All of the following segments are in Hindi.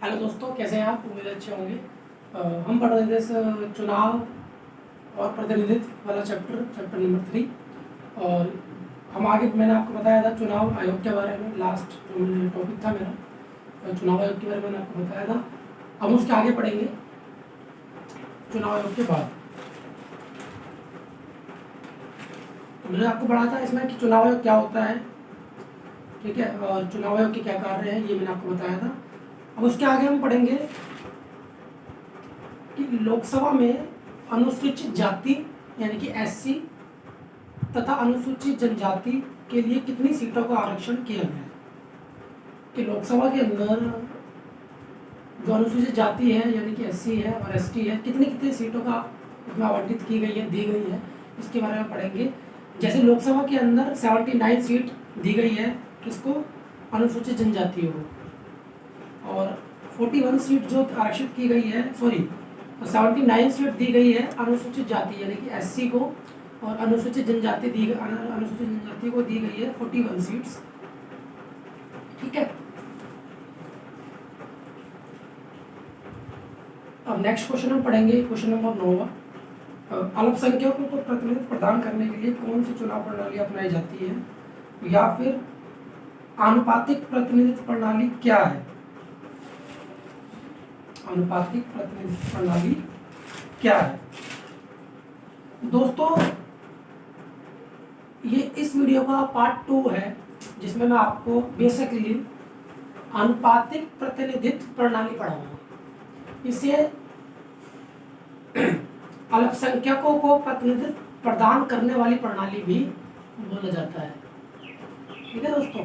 हेलो दोस्तों, कैसे हैं आप? उम्मीद अच्छे होंगे। हम पढ़ रहे थे चुनाव और प्रतिनिधित्व वाला चैप्टर नंबर 3। और हम आगे मैंने आपको बताया था चुनाव आयोग के बारे में। लास्ट जो मैंने टॉपिक था मेरा चुनाव आयोग के बारे में मैंने आपको बताया था। हम उसके आगे पढ़ेंगे चुनाव आयोग के बाद। तो मैंने आपको पढ़ा था इसमें कि चुनाव आयोग क्या होता है, ठीक है, और चुनाव आयोग के क्या कार्य हैं, ये मैंने आपको बताया था। अब उसके आगे हम पढ़ेंगे कि लोकसभा में अनुसूचित जाति यानी कि एससी तथा अनुसूचित जनजाति के लिए कितनी सीटों का आरक्षण किया गया है। कि लोकसभा के अंदर जो अनुसूचित जाति है यानी कि एससी है और एसटी है, कितनी कितनी सीटों का उसमें आवंटित की गई है, दी गई है, इसके बारे में पढ़ेंगे। जैसे लोकसभा के अंदर 79 सीट दी गई है किसको? अनुसूचित जनजातियों को। और 41 सीट जो आरक्षित की गई है, 79 सीट दी गई है अनुसूचित जाति यानी कि एससी को, और अनुसूचित जनजाति को दी गई है 41 सीट्स, ठीक है। अब नेक्स्ट क्वेश्चन हम पढ़ेंगे, क्वेश्चन नंबर 9। अल्पसंख्यकों को प्रतिनिधित्व प्रदान करने के लिए कौन सी चुनाव प्रणाली अपनाई जाती है, या फिर आनुपातिक प्रतिनिधित्व प्रणाली क्या है? आनुपातिक प्रतिनिधित्व प्रणाली क्या है? दोस्तों, ये इस वीडियो का पार्ट 2 है, जिसमें मैं आपको बेसिकली आनुपातिक प्रतिनिधित्व प्रणाली पढ़ाऊंगा। इसे अल्पसंख्यकों को प्रतिनिधित्व प्रदान करने वाली प्रणाली भी बोला जाता है, ठीक है दोस्तों।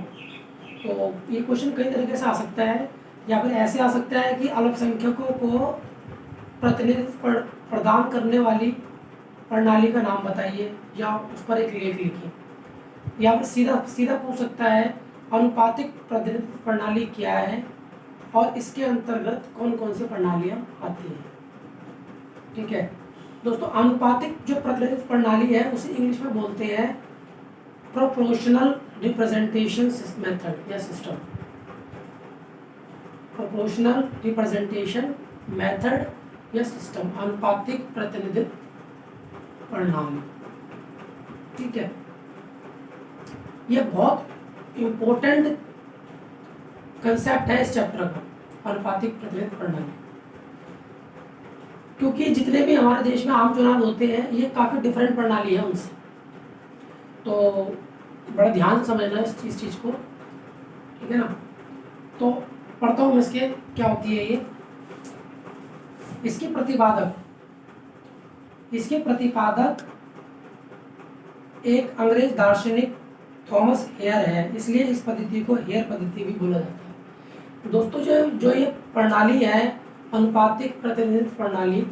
तो ये क्वेश्चन कई तरीके से आ सकता है, या फिर ऐसे आ सकता है कि अल्पसंख्यकों को प्रतिनिधित्व प्रदान करने वाली प्रणाली का नाम बताइए, या उस पर एक लेख लिखिए। या फिर सीधा पूछ सकता है अनुपातिक प्रतिनिधित्व प्रणाली क्या है और इसके अंतर्गत कौन कौन सी प्रणालियाँ आती हैं, ठीक है दोस्तों। अनुपातिक जो प्रतिनिधित्व प्रणाली है उसे इंग्लिश में बोलते हैं प्रोपोर्शनल रिप्रेजेंटेशन मेथड या सिस्टम। प्रोपोर्शनल रिप्रेजेंटेशन मेथड या सिस्टम, आनुपातिक प्रतिनिधित्व प्रणाली, ठीक है। यह बहुत इंपॉर्टेंट कंसेप्ट है इस चैप्टर का, आनुपातिक प्रतिनिधित्व प्रणाली, क्योंकि जितने भी हमारे देश में आम चुनाव होते हैं ये काफ़ी डिफरेंट प्रणाली है उनसे। तो बड़ा ध्यान से समझना इस चीज़ को, ठीक है ना। तो पढ़ता हूँ इसके क्या होती है ये। इसके प्रतिपादक एक अंग्रेज दार्शनिक थॉमस हेयर है, इसलिए इस पद्धति को हेयर पद्धति भी बोला जाता है। दोस्तों, जो ये प्रणाली है अनुपातिक प्रतिनिधित्व प्रणाली,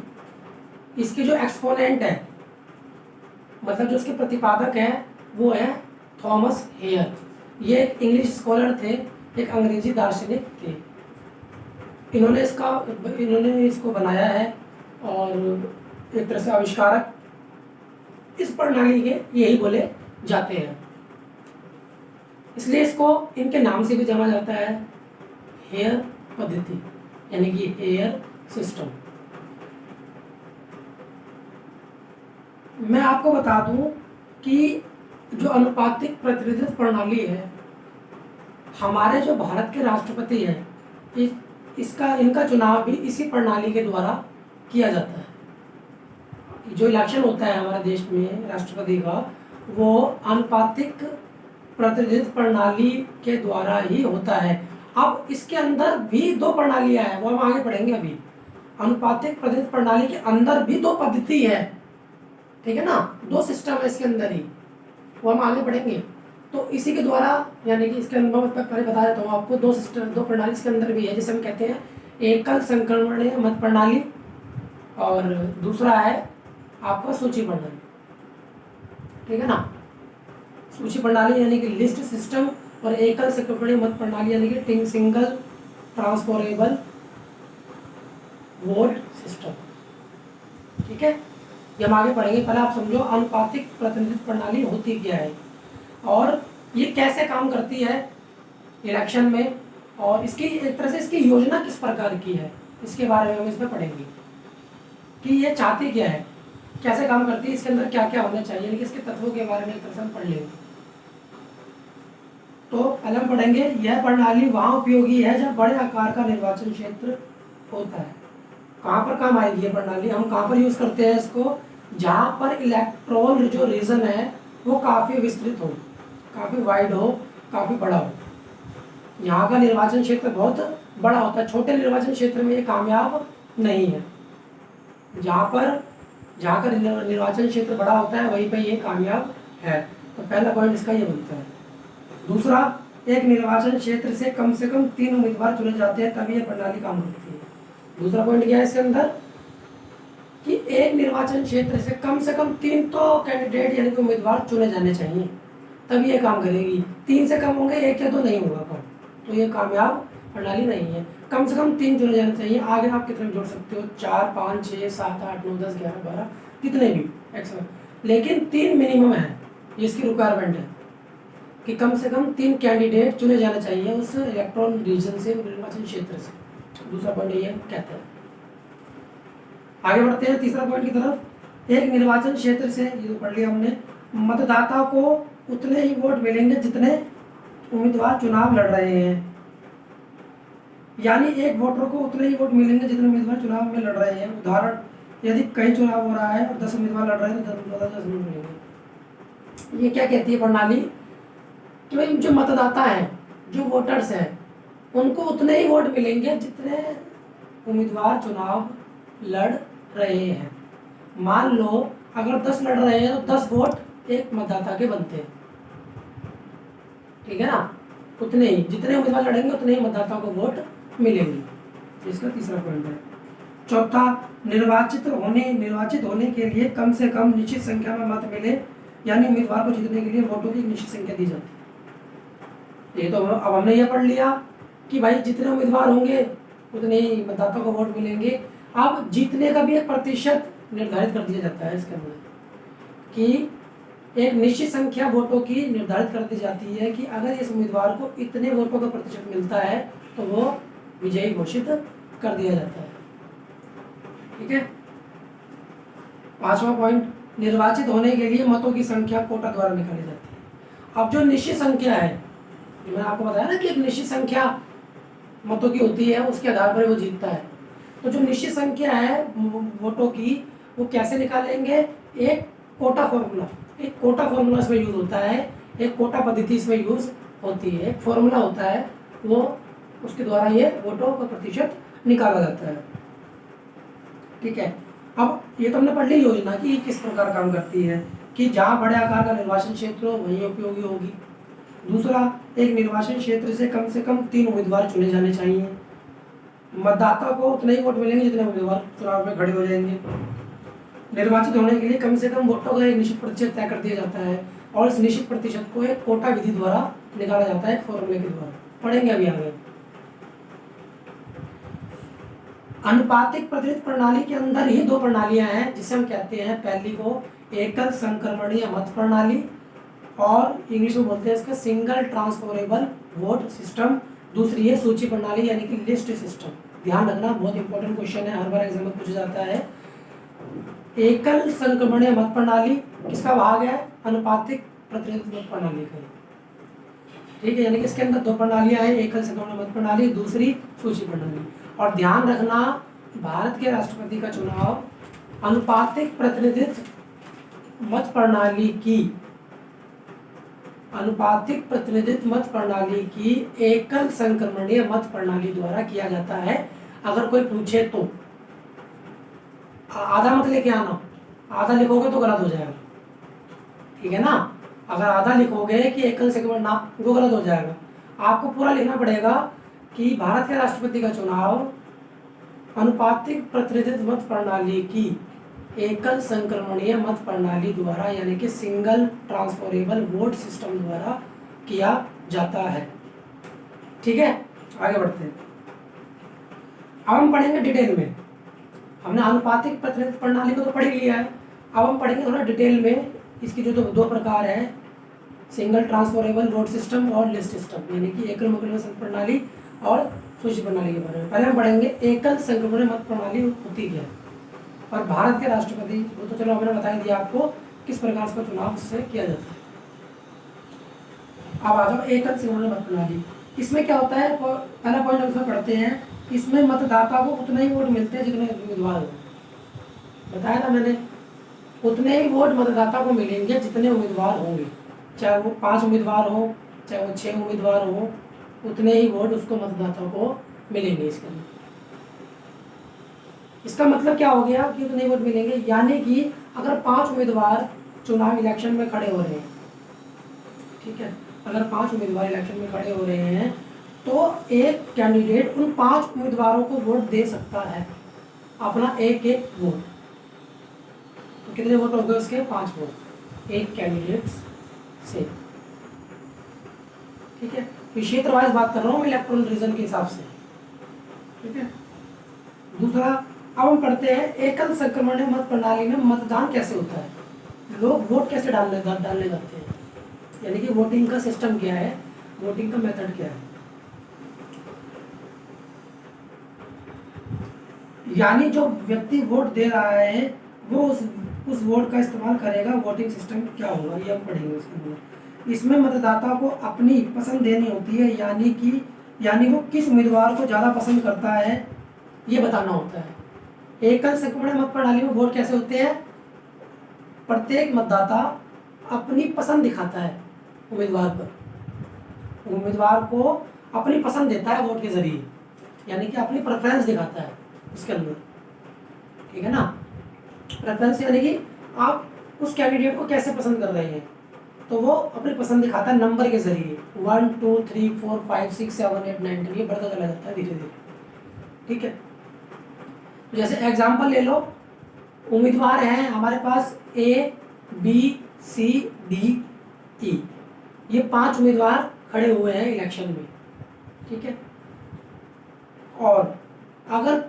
इसके जो एक्सपोनेंट है, मतलब जो इसके प्रतिपादक है, वो है थॉमस हेयर। ये एक इंग्लिश स्कॉलर थे, एक अंग्रेजी दार्शनिक थे। इन्होंने इसको बनाया है, और एक तरह से आविष्कारक इस प्रणाली के यही बोले जाते हैं, इसलिए इसको इनके नाम से भी जाना जाता है, हेयर पद्धति यानी कि हेयर सिस्टम। मैं आपको बता दूं कि जो अनुपातिक प्रतिनिधित्व प्रणाली है, हमारे जो भारत के राष्ट्रपति हैं, इनका चुनाव भी इसी प्रणाली के द्वारा किया जाता है। जो इलेक्शन होता है हमारे देश में राष्ट्रपति का, वो अनुपातिक प्रतिनिधित्व प्रणाली के द्वारा ही होता है। अब इसके अंदर भी दो प्रणालियां हैं, वो हम आगे पढ़ेंगे अभी। अनुपातिक प्रतिनिधित्व प्रणाली के अंदर भी दो पद्धति है, ठीक है ना, दो सिस्टम है इसके अंदर ही, वो हम आगे पढ़ेंगे। तो इसी के द्वारा, यानी कि इसके अंदर पहले बता देता हूँ आपको, दो प्रणाली इसके अंदर भी है, जिसे हम कहते हैं एकल संक्रमणीय मत प्रणाली, और दूसरा है आपका सूची प्रणाली, ठीक है ना। सूची प्रणाली यानी कि लिस्ट सिस्टम, और एकल संक्रमणीय मत प्रणाली यानी कि सिंगल ट्रांसफरेबल वोट सिस्टम, ठीक है। ये हम आगे पढ़ेंगे। पहले आप समझो अनुपातिक प्रतिनिधित्व प्रणाली होती क्या है और ये कैसे काम करती है इलेक्शन में, और इसकी एक तरह से इसकी योजना किस प्रकार की है, इसके बारे में हम इसमें पढ़ेंगे कि ये चाहती क्या है, कैसे काम करती है, इसके अंदर क्या क्या होना चाहिए, यानी कि इसके तत्वों के बारे में एक तरह से हम पढ़ लेंगे। तो पहले हम पढ़ेंगे यह प्रणाली वहाँ उपयोगी है जब बड़े आकार का निर्वाचन क्षेत्र होता है। कहाँ पर काम आएगी ये प्रणाली, हम कहाँ पर यूज़ करते हैं इसको, जहाँ पर इलेक्ट्रॉन जो रीजन है वो काफ़ी विस्तृत हो, काफ़ी वाइड हो, काफ़ी बड़ा हो। यहाँ का निर्वाचन क्षेत्र बहुत बड़ा होता है, छोटे निर्वाचन क्षेत्र में ये कामयाब नहीं है। जहाँ का निर्वाचन क्षेत्र बड़ा होता है वहीं पे ये कामयाब है। तो पहला पॉइंट इसका ये बनता है। दूसरा, एक निर्वाचन क्षेत्र से कम 3 उम्मीदवार चुने जाते हैं तभी यह प्रणाली काम करती है। दूसरा पॉइंट क्या है इसके अंदर कि एक निर्वाचन क्षेत्र से कम 3 तो कैंडिडेट यानी कि उम्मीदवार चुने जाने चाहिए तभी ये काम करेगी। 3 से कम होंगे, 1 या 2 नहीं होगा काम, तो ये कामयाब प्रणाली नहीं है। कम से कम 3 चुने जाने चाहिए। आगे आप कितने जोड़ सकते हो, 4, 5, 6, 7, 8, 9, 10, 11, 12 कितने भी एक्स्ट्रा, लेकिन 3 मिनिमम है, ये इसकी रिक्वायरमेंट है कि कम से कम 3 कैंडिडेट चुने जाने चाहिए उस इलेक्ट्रॉन रीजन से, निर्वाचन क्षेत्र से। दूसरा पॉइंट ये कहते हैं। आगे बढ़ते हैं तीसरा पॉइंट की तरफ। एक निर्वाचन क्षेत्र से, ये तो पढ़ लिया हमने, मतदाता को उतने ही वोट मिलेंगे जितने उम्मीदवार चुनाव लड़ रहे हैं। यानी एक वोटर को उतने ही वोट मिलेंगे जितने उम्मीदवार चुनाव में लड़ रहे हैं। उदाहरण, यदि कई चुनाव हो रहा है और 10 उम्मीदवार लड़ रहे हैं तो 10 वोट मिलेंगे। ये क्या कहती है प्रणाली कि भाई जो मतदाता हैं, जो वोटर्स हैं, उनको उतने ही वोट मिलेंगे जितने उम्मीदवार चुनाव लड़ रहे हैं। मान लो अगर 10 लड़ रहे हैं तो 10 वोट एक मतदाता के बनते हैं, ठीक है ना। उतने ही, जितने उम्मीदवार लड़ेंगे उतने ही मतदाता को वोट मिलेंगे। इसका तीसरा पॉइंट है। चौथा, निर्वाचित होने के लिए कम से कम निश्चित संख्या में मत मिले, यानी उम्मीदवार को जीतने के लिए वोटों की निश्चित संख्या दी जाती है। ये तो अब हमने ये पढ़ लिया कि भाई जितने उम्मीदवार होंगे उतने ही मतदाता को वोट मिलेंगे। अब जीतने का भी एक प्रतिशत निर्धारित कर दिया जाता है इसके अंदर कि एक निश्चित संख्या वोटों की निर्धारित कर दी जाती है कि अगर इस उम्मीदवार को इतने वोटों का प्रतिशत मिलता है तो वो विजयी घोषित कर दिया जाता है, ठीक है। पांचवा पॉइंट, निर्वाचित होने के लिए मतों की संख्या कोटा द्वारा निकाली जाती है। अब जो निश्चित संख्या है, मैंने आपको बताया ना कि एक निश्चित संख्या मतों की होती है, उसके आधार पर वो जीतता है। तो जो निश्चित संख्या है वोटों की, वो कैसे निकालेंगे, एक कोटा फॉर्मूला इसमें यूज होता है, एक कोटा पद्धति इसमें यूज होती है, एक फॉर्मूला होता है, वो उसके द्वारा ये वोटों का प्रतिशत निकाला जाता है, ठीक है। अब ये तो हमने पढ़ ली योजना कि ये किस प्रकार काम करती है कि जहाँ बड़े आकार का निर्वाचन क्षेत्र हो वहीं उपयोगी होगी। दूसरा, एक निर्वाचन क्षेत्र से कम 3 उम्मीदवार चुने जाने चाहिए। मतदाता को उतने ही वोट मिलेंगे जितने उम्मीदवार चुनाव में खड़े हो जाएंगे। निर्वाचित होने के लिए कम से कम वोटों का एक निश्चित प्रतिशत तय कर दिया जाता है और इस निश्चित प्रतिशत को एक कोटा विधि द्वारा निकाला जाता है, फॉर्मूले के द्वारा। पढ़ेंगे अभी आगे। अनुपातिक प्रतिनिधित्व प्रणाली के अंदर ही 2 प्रणालियां हैं जिसे हम कहते हैं, पहली को एकल संक्रमणीय मत प्रणाली और इंग्लिश में बोलते हैं इसका सिंगल ट्रांसफरेबल वोट सिस्टम। दूसरी है सूची प्रणाली यानी कि लिस्ट सिस्टम। ध्यान रखना, बहुत इंपॉर्टेंट क्वेश्चन है, हर बार एग्जाम में पूछा जाता है। एकल संक्रमणीय मत प्रणाली किसका भाग है, अनुपातिक प्रतिनिधित्व मत प्रणाली का, ठीक है। यानी कि इसके अंदर 2 प्रणालियां हैं, एकल संक्रमणीय मत प्रणाली, दूसरी सूची प्रणाली। और ध्यान रखना, भारत के राष्ट्रपति का चुनाव अनुपातिक प्रतिनिधित्व मत प्रणाली की एकल संक्रमणीय मत प्रणाली द्वारा किया जाता है। अगर कोई पूछे तो आधा मत लेके आना, आधा लिखोगे तो गलत हो जाएगा, ठीक है ना। अगर आधा लिखोगे कि एकल संक्रमण ना, वो गलत हो जाएगा। आपको पूरा लिखना पड़ेगा कि भारत के राष्ट्रपति का चुनाव अनुपातिक प्रतिनिधित्व मत प्रणाली की एकल संक्रमणीय मत प्रणाली द्वारा यानी कि सिंगल ट्रांसफरेबल वोट सिस्टम द्वारा किया जाता है, ठीक है। आगे बढ़ते हैं। अब हम पढ़ेंगे डिटेल में। हमने अनुपातिक प्रतिनिधित्व प्रणाली को तो पढ़ लिया है, अब हम पढ़ेंगे थोड़ा डिटेल में इसकी जो 2 प्रकार है, सिंगल ट्रांसफरेबल वोट सिस्टम और लिस्ट सिस्टम, यानी कि एकल मुकदमा प्रणाली और सूची प्रणाली के बारे में। पहले हम पढ़ेंगे एकल संक्रमण मत प्रणाली होती क्या है, और भारत के राष्ट्रपति वो तो चलो हमने बता दिया आपको किस प्रकार से चुनाव उससे किया जाता है। अब आ जाओ एकल संक्रमण मत प्रणाली। इसमें क्या होता है, पहला पॉइंट हम इसमें पढ़ते हैं, इसमें मतदाता को उतने ही वोट मिलते हैं जितने उम्मीदवार हो। बताया ना मैंने, उतने ही वोट मतदाता को मिलेंगे जितने उम्मीदवार होंगे, चाहे वो 5 उम्मीदवार हो चाहे वो 6 उम्मीदवार हो, उतने ही वोट उसको मतदाता को मिलेंगे। इसके अंदर इसका मतलब क्या हो गया कि उतने ही वोट मिलेंगे, यानी कि अगर 5 उम्मीदवार चुनाव इलेक्शन में खड़े हो रहे हैं, ठीक है, अगर 5 उम्मीदवार इलेक्शन में खड़े हो रहे हैं तो एक कैंडिडेट उन 5 उम्मीदवारों को वोट दे सकता है, अपना एक एक वोट। तो कितने वोट हो गए उसके? 5 वोट एक कैंडिडेट से, ठीक है। तो क्षेत्र वाइज बात कर रहा हूँ मैं इलेक्ट्रल रीजन के हिसाब से, ठीक है। दूसरा, अब हम पढ़ते हैं एकल संक्रमण मत प्रणाली में मतदान कैसे होता है, लोग वोट कैसे डालने जाते हैं, यानी कि वोटिंग का सिस्टम क्या है, वोटिंग का मेथड क्या है। यानी जो व्यक्ति वोट दे रहा है वो उस वोट का इस्तेमाल करेगा, वोटिंग सिस्टम क्या होगा ये हम पढ़ेंगे उसके अंदर। इसमें मतदाता को अपनी पसंद देनी होती है, यानी वो किस उम्मीदवार को ज़्यादा पसंद करता है ये बताना होता है। एकल संक्रमण मत प्रणाली में वोट कैसे होते हैं, प्रत्येक मतदाता अपनी पसंद दिखाता है उम्मीदवार पर, उम्मीदवार को अपनी पसंद देता है वोट के जरिए, यानी कि अपनी प्रेफरेंस दिखाता है उसके अंदर, ठीक है ना। प्रेफरेंस यानी कि आप उस कैंडिडेट को कैसे पसंद कर रहे हैं, तो वो अपनी पसंद दिखाता है नंबर के जरिए, 1 2 3 4 5 6 7 8 9 10 ये बढ़ता चला जाता है धीरे धीरे, ठीक है। तो जैसे एग्जाम्पल ले लो, उम्मीदवार हैं हमारे पास A B C D E, ये 5 उम्मीदवार खड़े हुए हैं इलेक्शन में, ठीक है। और अगर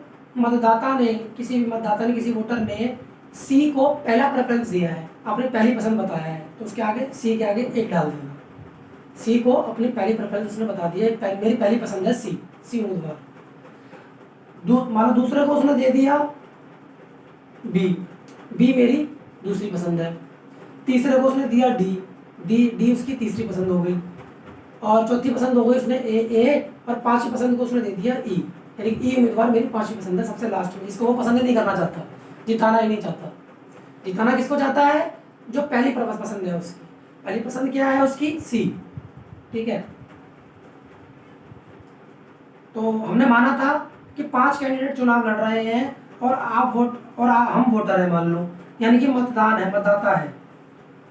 किसी वोटर ने सी को पहला प्रेफरेंस दिया है, आपने पहली पसंद बताया है, तो उसके आगे सी के आगे 1 डाल देना। सी को अपनी पहली प्रेफरेंस उसने बता दी है, मेरी पहली पसंद है सी उम्मीदवार। मानो दूसरे को उसने दे दिया बी मेरी दूसरी पसंद है। तीसरे को उसने दिया डी उसकी तीसरी पसंद हो गई, और चौथी पसंद हो गई उसने ए, और 5वीं पसंद को उसने दे दिया ई, यानी ई उम्मीदवार मेरी 5वीं पसंद है, सबसे लास्ट में, जिसको वो पसंद ही नहीं करना चाहता, जिताना ही नहीं चाहता। जिताना किसको चाहता है? जो पहली पसंद है उसकी। पहली पसंद क्या है उसकी? सी, ठीक है। तो हमने माना था कि 5 कैंडिडेट चुनाव लड़ रहे हैं और हम वोटर हैं मान लो, यानी कि मतदान है, मतदाता है,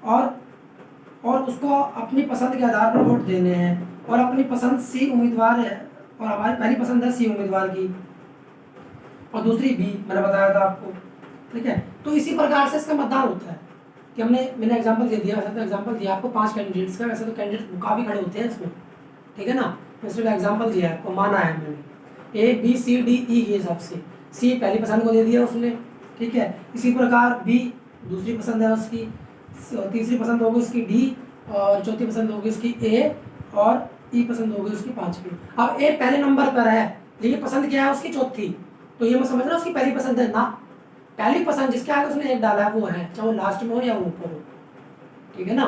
और उसको अपनी पसंद के आधार पर वोट देने हैं, और अपनी पसंद सी उम्मीदवार है, और हमारी पहली पसंद है सी उम्मीदवार की, और दूसरी बी मैंने बताया था आपको, ठीक है। तो इसी प्रकार से इसका मतदान होता है कि मैंने एग्जांपल दे दिया, वैसे तो एग्जांपल दिया आपको 5 कैंडिडेट्स का, वैसे तो कैंडिडेट काफ़ी खड़े होते हैं इसमें, ठीक है ना। मैं सिर्फ एग्जांपल दिया आपको, माना है मैंने A B C D E के हिसाब से। सी पहली पसंद को दे दिया उसने, ठीक है। इसी प्रकार बी दूसरी पसंद है उसकी, तीसरी पसंद होगी उसकी डी, और चौथी पसंद होगी उसकी ए, और ई पसंद होगी उसकी 5वीं। अब ए पहले नंबर पर है, लेकिन पसंद क्या है उसकी? चौथी। तो ये मैं समझ रहा हूँ उसकी पहली पसंद है ना, पहली पसंद जिसके आगे उसने 1 डाला है वो है, चाहे वो लास्ट में हो या वो ऊपर हो, ठीक है ना।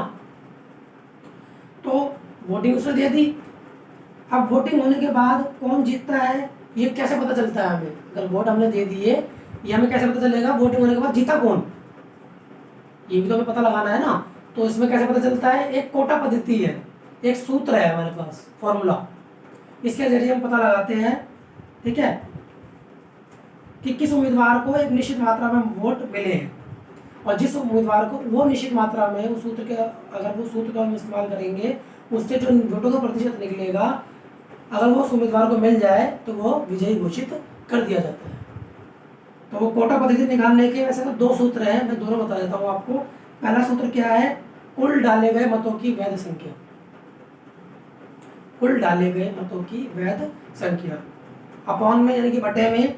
तो वोटिंग उसने दे दी। अब वोटिंग होने के बाद कौन जीतता है ये कैसे पता चलता है हमें? अगर वोट हमने दे दिए, ये हमें कैसे पता चलेगा वोटिंग होने के बाद जीता कौन? ये भी तो हमें पता लगाना है ना। तो इसमें कैसे पता चलता है? एक कोटा पद्धति है, एक सूत्र है हमारे पास, फॉर्मूला, इसके जरिए हम पता लगाते हैं, ठीक है, कि किस उम्मीदवार को एक निश्चित मात्रा में वोट मिले हैं, और जिस उम्मीदवार को वो निश्चित मात्रा में उस सूत्र के, अगर वो सूत्र का हम इस्तेमाल करेंगे, उससे जो वोटों का प्रतिशत निकलेगा, अगर वो उस उम्मीदवार को मिल जाए तो वो विजयी घोषित कर दिया जाता है। तो वो कोटा पद्धति निकालने के वैसे तो 2 सूत्र हैं, मैं दोनों बता देता हूँ आपको। पहला सूत्र क्या है? कुल डाले गए मतों की वैध संख्या, कुल डाले गए मतों की वैध संख्या, अपॉन में यानी कि बटे में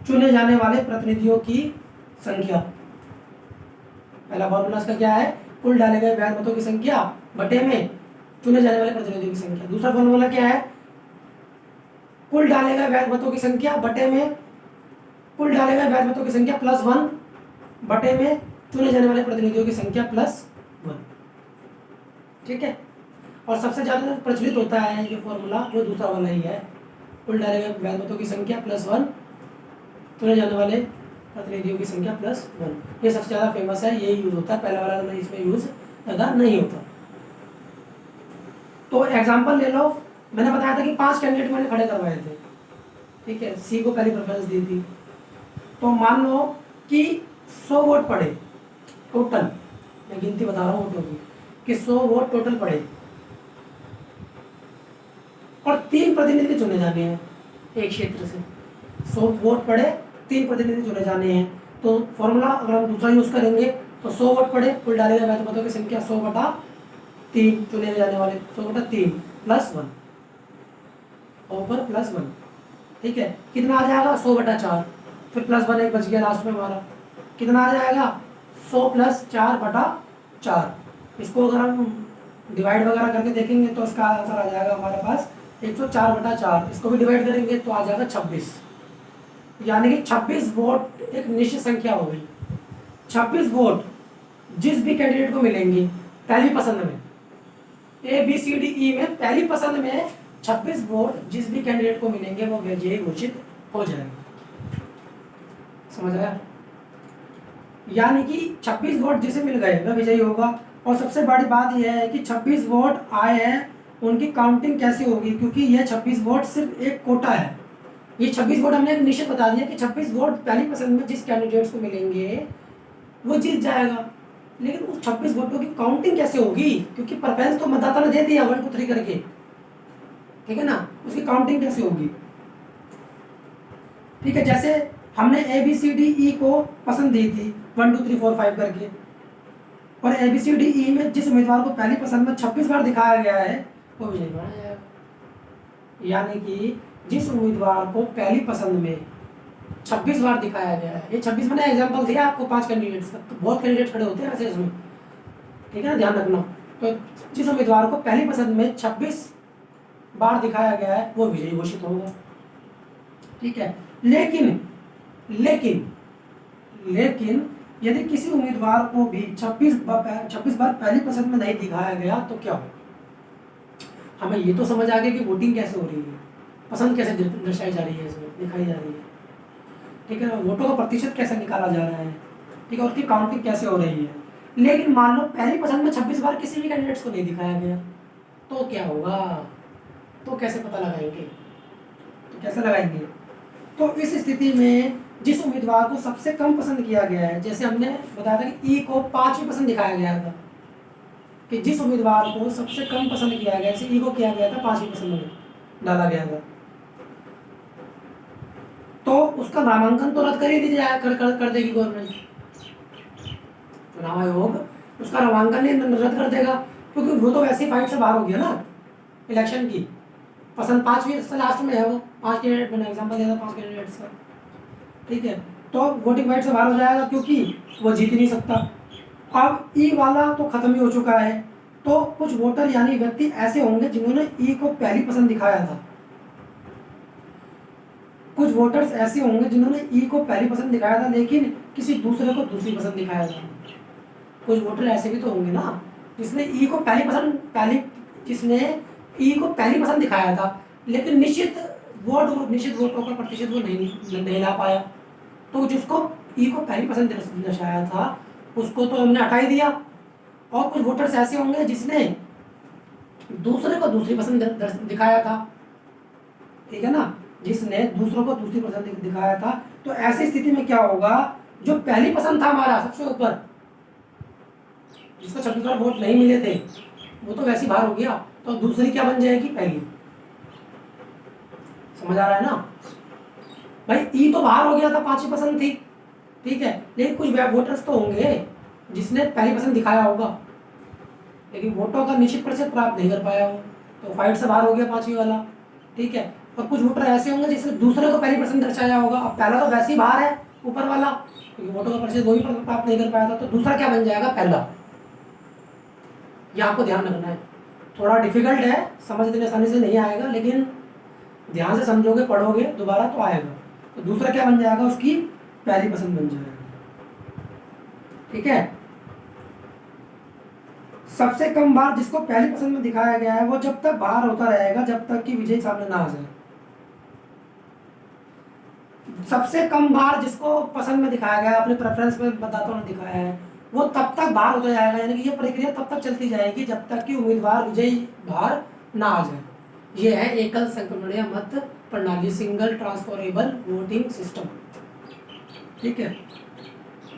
चुने जाने वाले प्रतिनिधियों की संख्या। पहला फॉर्मूला इसका क्या है? कुल डाले गए वैध मतों की संख्या बटे में चुने जाने वाले प्रतिनिधियों की संख्या। दूसरा फॉर्मूला क्या है? कुल डाले गए वैध मतों की संख्या बटे में कुल डाले गए वैध मतों की संख्या +1 बटे में चुने जाने वाले प्रतिनिधियों की संख्या +1। ठीक है, और सबसे ज्यादा प्रचलित होता है ये फॉर्मूला वो दूसरा वाला ही है, कुल डाले गए वैध मतों की संख्या +1 चुने जाने वाले प्रतिनिधियों की संख्या +1। ये सबसे ज्यादा फेमस है, यही यूज होता है, पहला वाला नहीं, इसमें यूज ज्यादा नहीं होता। तो एग्जांपल ले लो, मैंने बताया था कि 5 कैंडिडेट मैंने खड़े करवाए थे, ठीक है, सी को पहली प्रेफरेंस दी थी। तो मान लो कि 100 वोट पड़े टोटल, मैं गिनती बता रहा हूँ वोटों की, कि 100 वोट टोटल पड़े और 3 प्रतिनिधि चुने जाने हैं एक क्षेत्र से। 100 वोट पड़े, 3 प्रतिनिधि चुने जाने हैं। तो फॉर्मूला अगर हम दूसरा यूज करेंगे तो 100 वोट पड़े, कुल डाले गए वैध मतों की संख्या 100/3 चुने जाने वाले 100/3 +1 ऊपर +1। ठीक है, कितना आ जाएगा 100/4, फिर +1 एक बच गया लास्ट में हमारा, कितना आ जाएगा 100 + 4/4। इसको अगर हम डिवाइड वगैरह करके देखेंगे तो इसका आंसर आ जाएगा हमारे पास 104/4। इसको भी डिवाइड करेंगे तो आ जाएगा 26, यानी कि 26 वोट एक निश्चित संख्या हो गई। 26 वोट जिस भी कैंडिडेट को मिलेंगे पहली पसंद में, ABCDE में पहली पसंद में 26 वोट जिस भी कैंडिडेट को मिलेंगे वो विजयी घोषित हो जाएगा। समझ आया? यानी कि 26 वोट जिसे मिल गए वह विजयी होगा। और सबसे बड़ी बात यह है कि 26 वोट आए हैं, उनकी काउंटिंग कैसे होगी, क्योंकि यह 26 वोट सिर्फ एक कोटा है। ये 26 वोट हमने निश्चित बता दिया कि 26 वोट पहली पसंद में जिस कैंडिडेट्स को मिलेंगे वो जीत जाएगा, लेकिन उस 26 वोटों की काउंटिंग कैसे होगी, क्योंकि प्रेफरेंस तो मतदाता ने दे दिया 1 2 3 करके, ठीक है ना, उसकी काउंटिंग कैसे होगी। ठीक है, जैसे हमने ABCDE को पसंद दी थी 1 2 3 4 5 करके, और ABCDE में जिस उम्मीदवार को पहली पसंद में 26 बार दिखाया गया है वो विजयी माना जाएगा। यानी कि जिस उम्मीदवार को पहली पसंद में 26 बार दिखाया गया है, ये 26 मैंने एग्जांपल दिया आपको 5 कैंडिडेट्स का, तो बहुत कैंडिडेट खड़े होते हैं वैसे इसमें, ठीक है ना, ध्यान रखना। तो जिस उम्मीदवार को पहली पसंद में 26 बार दिखाया गया है वो विजयी घोषित होगा। ठीक है, लेकिन यदि किसी उम्मीदवार को भी 26 बार पहली पसंद में नहीं दिखाया गया तो क्या हो? हमें ये तो समझ आ गया कि वोटिंग कैसे हो रही है, पसंद कैसे दर्शाई जा रही है, इसमें दिखाई जा रही है, ठीक है, वोटों का प्रतिशत कैसे निकाला जा रहा है, ठीक है, उसकी काउंटिंग कैसे हो रही है। लेकिन मान लो पहली पसंद में 26 बार किसी भी कैंडिडेट्स को नहीं दिखाया गया तो क्या होगा, तो कैसे पता लगाएंगे, तो इस स्थिति में जिस उम्मीदवार को सबसे कम पसंद किया गया है, जैसे हमने बताया था कि E को 5वीं पसंद दिखाया गया था, कि जिस उम्मीदवार को सबसे कम पसंद किया गया, जैसे E को किया गया था 5वीं पसंद में डाला गया था, तो उसका नामांकन तो रद्द कर ही दी जाए कर देगी गवर्नमेंट, चुनाव आयोग उसका नामांकन ही रद्द कर देगा, क्योंकि वो तो वैसे ही फाइट से बाहर हो गया ना इलेक्शन की। पसंद 5वीं से लास्ट में है, वो 5 कैंडिडेट, मैंने एग्जांपल दिया था 5 कैंडिडेट्स का, ठीक है, तो वोटिंग फाइट से बाहर हो जाएगा क्योंकि वो जीत ही नहीं सकता। अब E वाला तो खत्म ही हो चुका है, तो कुछ वोटर यानी व्यक्ति ऐसे होंगे जिन्होंने E को पहली पसंद दिखाया था, कुछ वोटर्स ऐसे होंगे जिन्होंने E को पहली पसंद दिखाया था लेकिन किसी दूसरे को दूसरी पसंद दिखाया था। कुछ वोटर ऐसे भी तो होंगे ना जिसने E को पहली पसंद दिखाया था लेकिन निश्चित वोटों का प्रतिशत वो नहीं ला पाया, तो जिसको E को पहली पसंद दर्शाया था उसको तो हमने हटा ही दिया। और कुछ वोटर्स ऐसे होंगे जिसने दूसरे को दूसरी पसंद दिखाया था, ठीक है ना, जिसने दूसरों को दूसरी पसंद दिखाया था, तो ऐसी स्थिति में क्या होगा, जो पहली पसंद था हमारा सबसे ऊपर, जिसको 26 बार वोट नहीं मिले थे, वो तो वैसे बाहर हो गया, तो दूसरी क्या बन जाएगी, पहली। समझ आ रहा है ना भाई, E तो बाहर हो गया था, 5वीं पसंद थी, ठीक है, लेकिन कुछ वोटर्स तो होंगे जिसने पहली पसंद दिखाया होगा लेकिन वोटों का निश्चित प्रतिशत प्राप्त नहीं कर पाया हो, तो फाइट से बाहर हो गया 5वीं वाला, ठीक है। और कुछ वोटर ऐसे होंगे जिसने दूसरे को पहली पसंद दर्शाया होगा, अब पहला तो वैसे ही बाहर है ऊपर वाला, क्योंकि वोटों का प्रतिशत वो भी प्राप्त नहीं कर पाया था, तो दूसरा क्या बन जाएगा, पहला। ये आपको ध्यान रखना है, थोड़ा डिफिकल्ट है, समझ इतनी आसानी से नहीं आएगा, लेकिन ध्यान से समझोगे, पढ़ोगे दोबारा तो आएगा। तो दूसरा क्या बन जाएगा, उसकी पहली पसंद बन जाएगा। ठीक है, सबसे कम बार जिसको पहली पसंद में दिखाया गया है वो जब तक बाहर होता रहेगा जब तक कि विजयी सामने ना आ जाए। सबसे कम बार जिसको पसंद में दिखाया गया, अपने प्रेफरेंस में मतदाताओं ने दिखाया है, वो तब तक बाहर होता जाएगा, यानी कि ये प्रक्रिया तब तक चलती जाएगी जब तक कि उम्मीदवार विजयी बाहर ना आ जाए। ये है एकल संक्रमणीय मत प्रणाली, सिंगल ट्रांसफरेबल वोटिंग सिस्टम। ठीक है,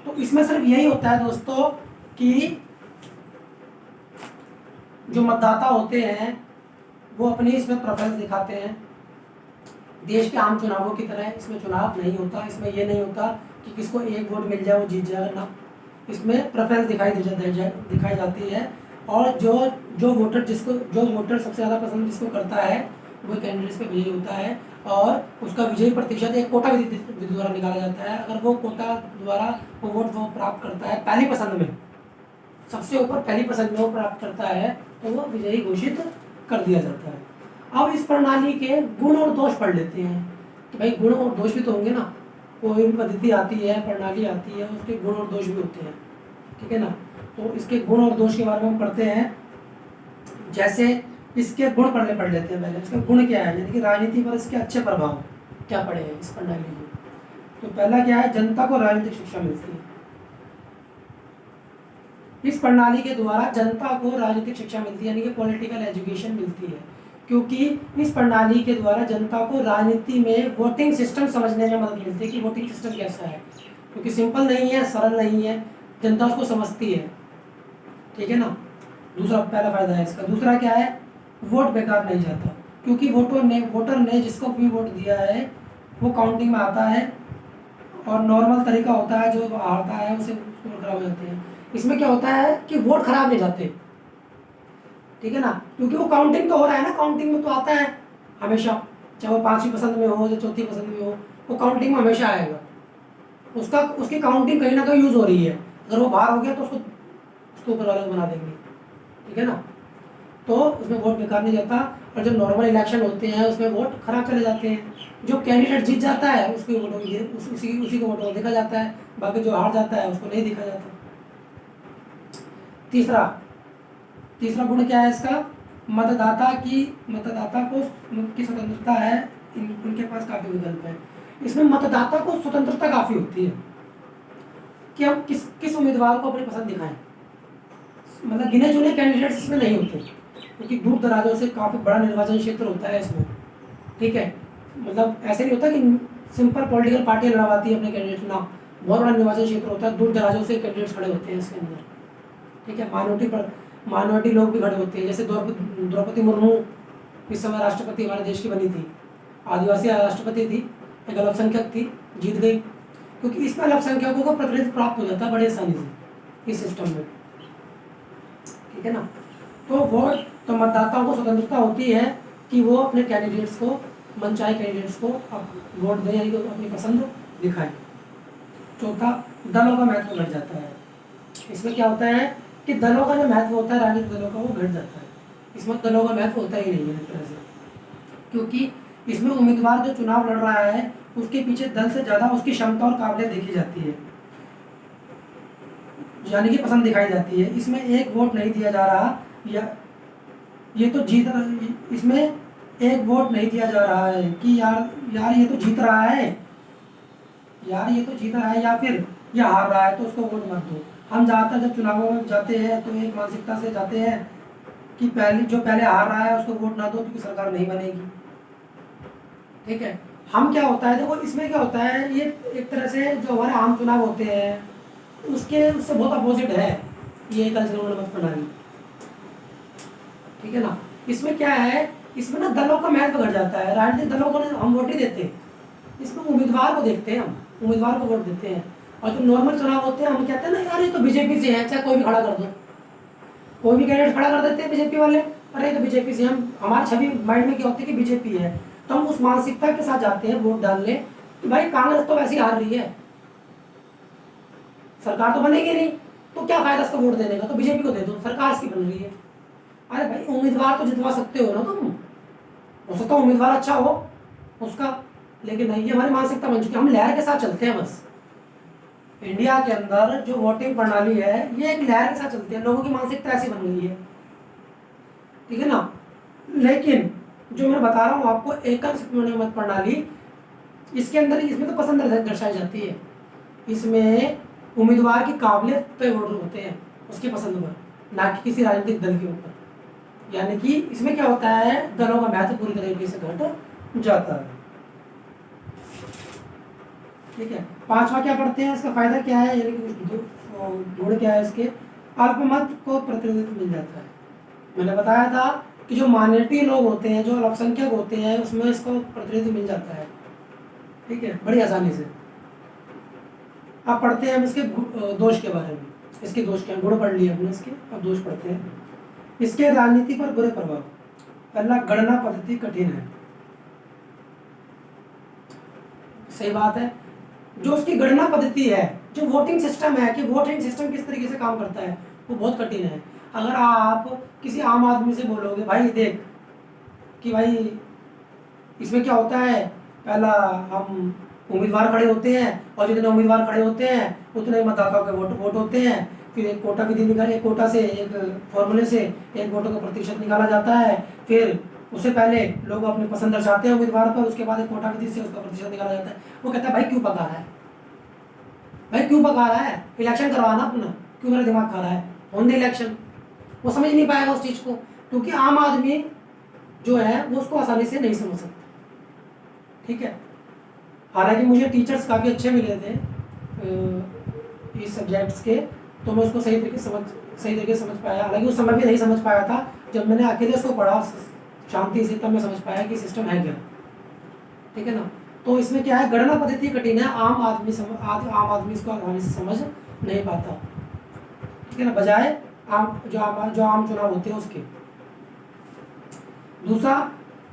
तो इसमें सिर्फ यही होता है दोस्तों कि जो मतदाता होते हैं वो अपनी इसमें प्रेफरेंस दिखाते हैं। देश के आम चुनावों की तरह इसमें चुनाव नहीं होता, इसमें ये नहीं होता कि किसको एक वोट मिल जाए वो जीत जाएगा ना, इसमें प्रेफरेंस दिखाई जाती है। और जो वोटर सबसे ज़्यादा पसंद जिसको करता है वो कैंडिडेट्स पे विजयी होता है, और उसका विजयी प्रतिशत एक कोटा विधि द्वारा निकाला जाता है। अगर वो कोटा द्वारा वो वोट वो प्राप्त करता है पहली पसंद में, सबसे ऊपर पहली पसंद में वो प्राप्त करता है, तो वो विजयी घोषित कर दिया जाता है। अब इस प्रणाली के गुण और दोष पढ़ लेते हैं। तो भाई गुण और दोष भी तो होंगे ना, कोई भी पद्धति आती है, प्रणाली आती है, उसके गुण और दोष भी होते हैं। ठीक है ना, तो इसके गुण और दोष के बारे में हम पढ़ते हैं। जैसे इसके गुण पढ़ लेते हैं पहले। इसका गुण क्या है, यानी कि राजनीति पर इसके अच्छे प्रभाव क्या पड़े हैं इस प्रणाली के। तो पहला क्या है, जनता को राजनीतिक शिक्षा मिलती है। इस प्रणाली के द्वारा जनता को राजनीतिक शिक्षा मिलती है, यानी कि पॉलिटिकल एजुकेशन मिलती है, क्योंकि इस प्रणाली के द्वारा जनता को राजनीति में वोटिंग सिस्टम समझने में मदद मिलती है कि वोटिंग सिस्टम कैसा है, क्योंकि सिंपल नहीं है, सरल नहीं है, जनता उसको समझती है। ठीक है ना, दूसरा पहला फायदा है इसका। दूसरा क्या है, वोट बेकार नहीं जाता, क्योंकि वोटर ने जिसको भी वोट दिया है वो काउंटिंग में आता है, और नॉर्मल तरीका होता है, जो हारता है उसे खराब हो जाते हैं। इसमें क्या होता है कि वोट खराब नहीं जाते। ठीक है ना, क्योंकि वो काउंटिंग तो हो रहा है ना, काउंटिंग में तो आता है हमेशा, चाहे वो 5वीं पसंद में हो या 4थी पसंद में हो, वो काउंटिंग में हमेशा आएगा। उसकी काउंटिंग कहीं ना कहीं यूज़ हो रही है। अगर वो बाहर हो गया तो उसको ऊपर वाले को बना देंगे। ठीक है ना, तो उसमें वोट बेकार नहीं जाता। और जब नॉर्मल इलेक्शन होते हैं उसमें वोट खराब चले जाते हैं। जो कैंडिडेट जीत जाता है उसके वोटों उसी को वोटों देखा जाता है, बाकी जो हार जाता है उसको नहीं देखा जाता। तीसरा गुण क्या है इसका, मतदाता की स्वतंत्रता है। इनके पास काफ़ी विकल्प है। इसमें मतदाता को स्वतंत्रता काफ़ी होती है कि हम किस उम्मीदवार को अपनी पसंद दिखाएं। मतलब गिने चुने कैंडिडेट्स इसमें नहीं होते, क्योंकि दूर दराजों से काफ़ी बड़ा निर्वाचन क्षेत्र होता है इसमें। ठीक है, मतलब ऐसे नहीं होता कि सिंपल पॉलिटिकल पार्टियाँ लड़वाती है अपने कैंडिडेट ना, बहुत बड़ा निर्वाचन क्षेत्र होता है, दूर दराजों से कैंडिडेट्स खड़े होते हैं इसके अंदर। ठीक है, माइनॉरिटी लोग भी खड़े होते हैं। जैसे द्रौपदी मुर्मू इस समय राष्ट्रपति हमारे देश की बनी थी, आदिवासी राष्ट्रपति थी, एक अल्पसंख्यक थी, जीत गई, क्योंकि इसमें अल्पसंख्यकों को प्रतिनिधित्व प्राप्त हो जाता है बड़े आसानी से इस सिस्टम में। ठीक है ना, तो मतदाताओं को स्वतंत्रता होती है कि वो अपने कैंडिडेट्स को, मनचाहे कैंडिडेट्स को वोट दें, यानी कि अपनी पसंद दिखाएं। चौथा, दलों का महत्व बढ़ जाता है। इसमें क्या होता है कि दलों का जो महत्व होता है, राजनीतिक दलों का, वो घट जाता है। इसमें दलों का महत्व होता ही नहीं है एक तरह से, क्योंकि इसमें उम्मीदवार जो चुनाव लड़ रहा है उसके पीछे दल से ज़्यादा उसकी क्षमता और काबिलियत देखी जाती है, यानी कि पसंद दिखाई जाती है। इसमें एक वोट नहीं दिया जा रहा, या ये तो जीत रहा, इसमें एक वोट नहीं दिया जा रहा है कि यार ये तो जीत रहा है, या फिर ये हार रहा है तो उसको वोट मत दो। हम ज़्यादातर जब चुनावों में जाते हैं तो एक मानसिकता से जाते हैं कि जो पहले हार रहा है उसको वोट ना दो, क्योंकि सरकार नहीं बनेगी। ठीक है, हम क्या होता है, देखो इसमें क्या होता है, ये एक तरह से जो हमारे आम चुनाव होते हैं उससे बहुत अपोजिट है ये कंसर्वेटिव मत प्रणाली। ठीक है ना, इसमें क्या है, इसमें ना दलों का महत्व घट जाता है। राजनीतिक दलों को हम वोट ही देते, इसमें उम्मीदवार को देखते हैं, हम उम्मीदवार को वोट देते हैं। और जो नॉर्मल चुनाव होते हैं हम कहते हैं ना, यार ये तो बीजेपी से है, चाहे कोई भी खड़ा कर दो, कोई भी कैंडिडेट खड़ा कर देते हैं बीजेपी वाले, अरे तो बीजेपी से, हम हमारी छवि माइंड में क्या होती है कि बीजेपी है, तो हम उस मानसिकता के साथ जाते हैं वोट डालने कि भाई कांग्रेस तो वैसे ही हार रही है, सरकार तो बनेगी नहीं, तो क्या फायदा इसका वोट देने का, तो बीजेपी को दे दो, सरकार इसकी बन रही है। अरे भाई उम्मीदवार तो जितवा सकते हो ना तुम, हो सकता है उम्मीदवार अच्छा हो उसका, लेकिन नहीं, ये हमारी मानसिकता बन चुकी है, हम लहर के साथ चलते हैं बस। इंडिया के अंदर जो वोटिंग प्रणाली है ये एक लहर के साथ चलती है, लोगों की मानसिकता ऐसी बन गई है, ठीक है ना। लेकिन जो मैं बता रहा हूँ आपको एकल मत प्रणाली, इसके अंदर इसमें तो पसंद दर्शाई जाती है, इसमें उम्मीदवार की काबिलियत पे वोट होते हैं, उसकी पसंद पर, ना कि किसी राजनीतिक दल के ऊपर। यानी कि इसमें क्या होता है, दलों का महत्व पूरी तरीके से घट जाता है, ठीक है। पांचवा क्या पढ़ते हैं, इसका फायदा क्या है, यानी कि गुण क्या है इसके, अल्पमत को प्रतिनिधित्व मिल जाता है। मैंने बताया था कि जो माइनॉरिटी लोग होते हैं, जो अल्पसंख्यक होते हैं, उसमें इसको प्रतिनिधित्व मिल जाता है, ठीक है, बड़ी आसानी से। अब पढ़ते हैं हम इसके दोष के बारे में। इसके दोष क्या, गुण पढ़ लिए हमने इसके, अब दोष पढ़ते हैं। इसके राजनीति पर बुरे प्रभाव। पहला, गणना पद्धति कठिन है, सही बात है। जो उसकी गणना पद्धति है, जो वोटिंग सिस्टम है, कि वोटिंग सिस्टम किस तरीके से काम करता है, वो बहुत कठिन है। अगर आप किसी आम आदमी से बोलोगे भाई देख कि भाई इसमें क्या होता है, पहला हम उम्मीदवार खड़े होते हैं, और जितने उम्मीदवार खड़े होते हैं उतने ही मतदाताओं के वोट होते हैं, फिर एक कोटा विधि निकाले, एक कोटा से, एक फॉर्मूले से एक वोटों का प्रतिशत निकाला जाता है, फिर उससे पहले लोग अपनी पसंद दर्शाते हैं उम्मीदवार पर, उसके बाद एक कोटा विधि से उसका प्रतिशत निकाला जाता है। वो कहता है भाई क्यों पका रहा है, भाई क्यों पका रहा है, इलेक्शन करवाना अपना, क्यों मेरा दिमाग खा रहा है, ऑन द इलेक्शन। वो समझ नहीं पाएगा उस चीज़ को, क्योंकि आम आदमी जो है वो उसको आसानी से नहीं समझ सकता, ठीक है। हालांकि मुझे टीचर्स काफ़ी अच्छे मिले थे इस सब्जेक्ट्स के, तो मैं उसको सही तरीके से समझ पाया। हालांकि उस समय भी नहीं समझ पाया था, जब मैंने अकेले उसको पढ़ा शांति से, तब मैं समझ पाया कि सिस्टम है क्या, ठीक है ना। तो इसमें क्या है, गणना पद्धति कठिन है, आम आदमी इसको आसानी से समझ नहीं पाता, ठीक है ना, बजाय जो आम चुनाव होते हैं उसके। दूसरा,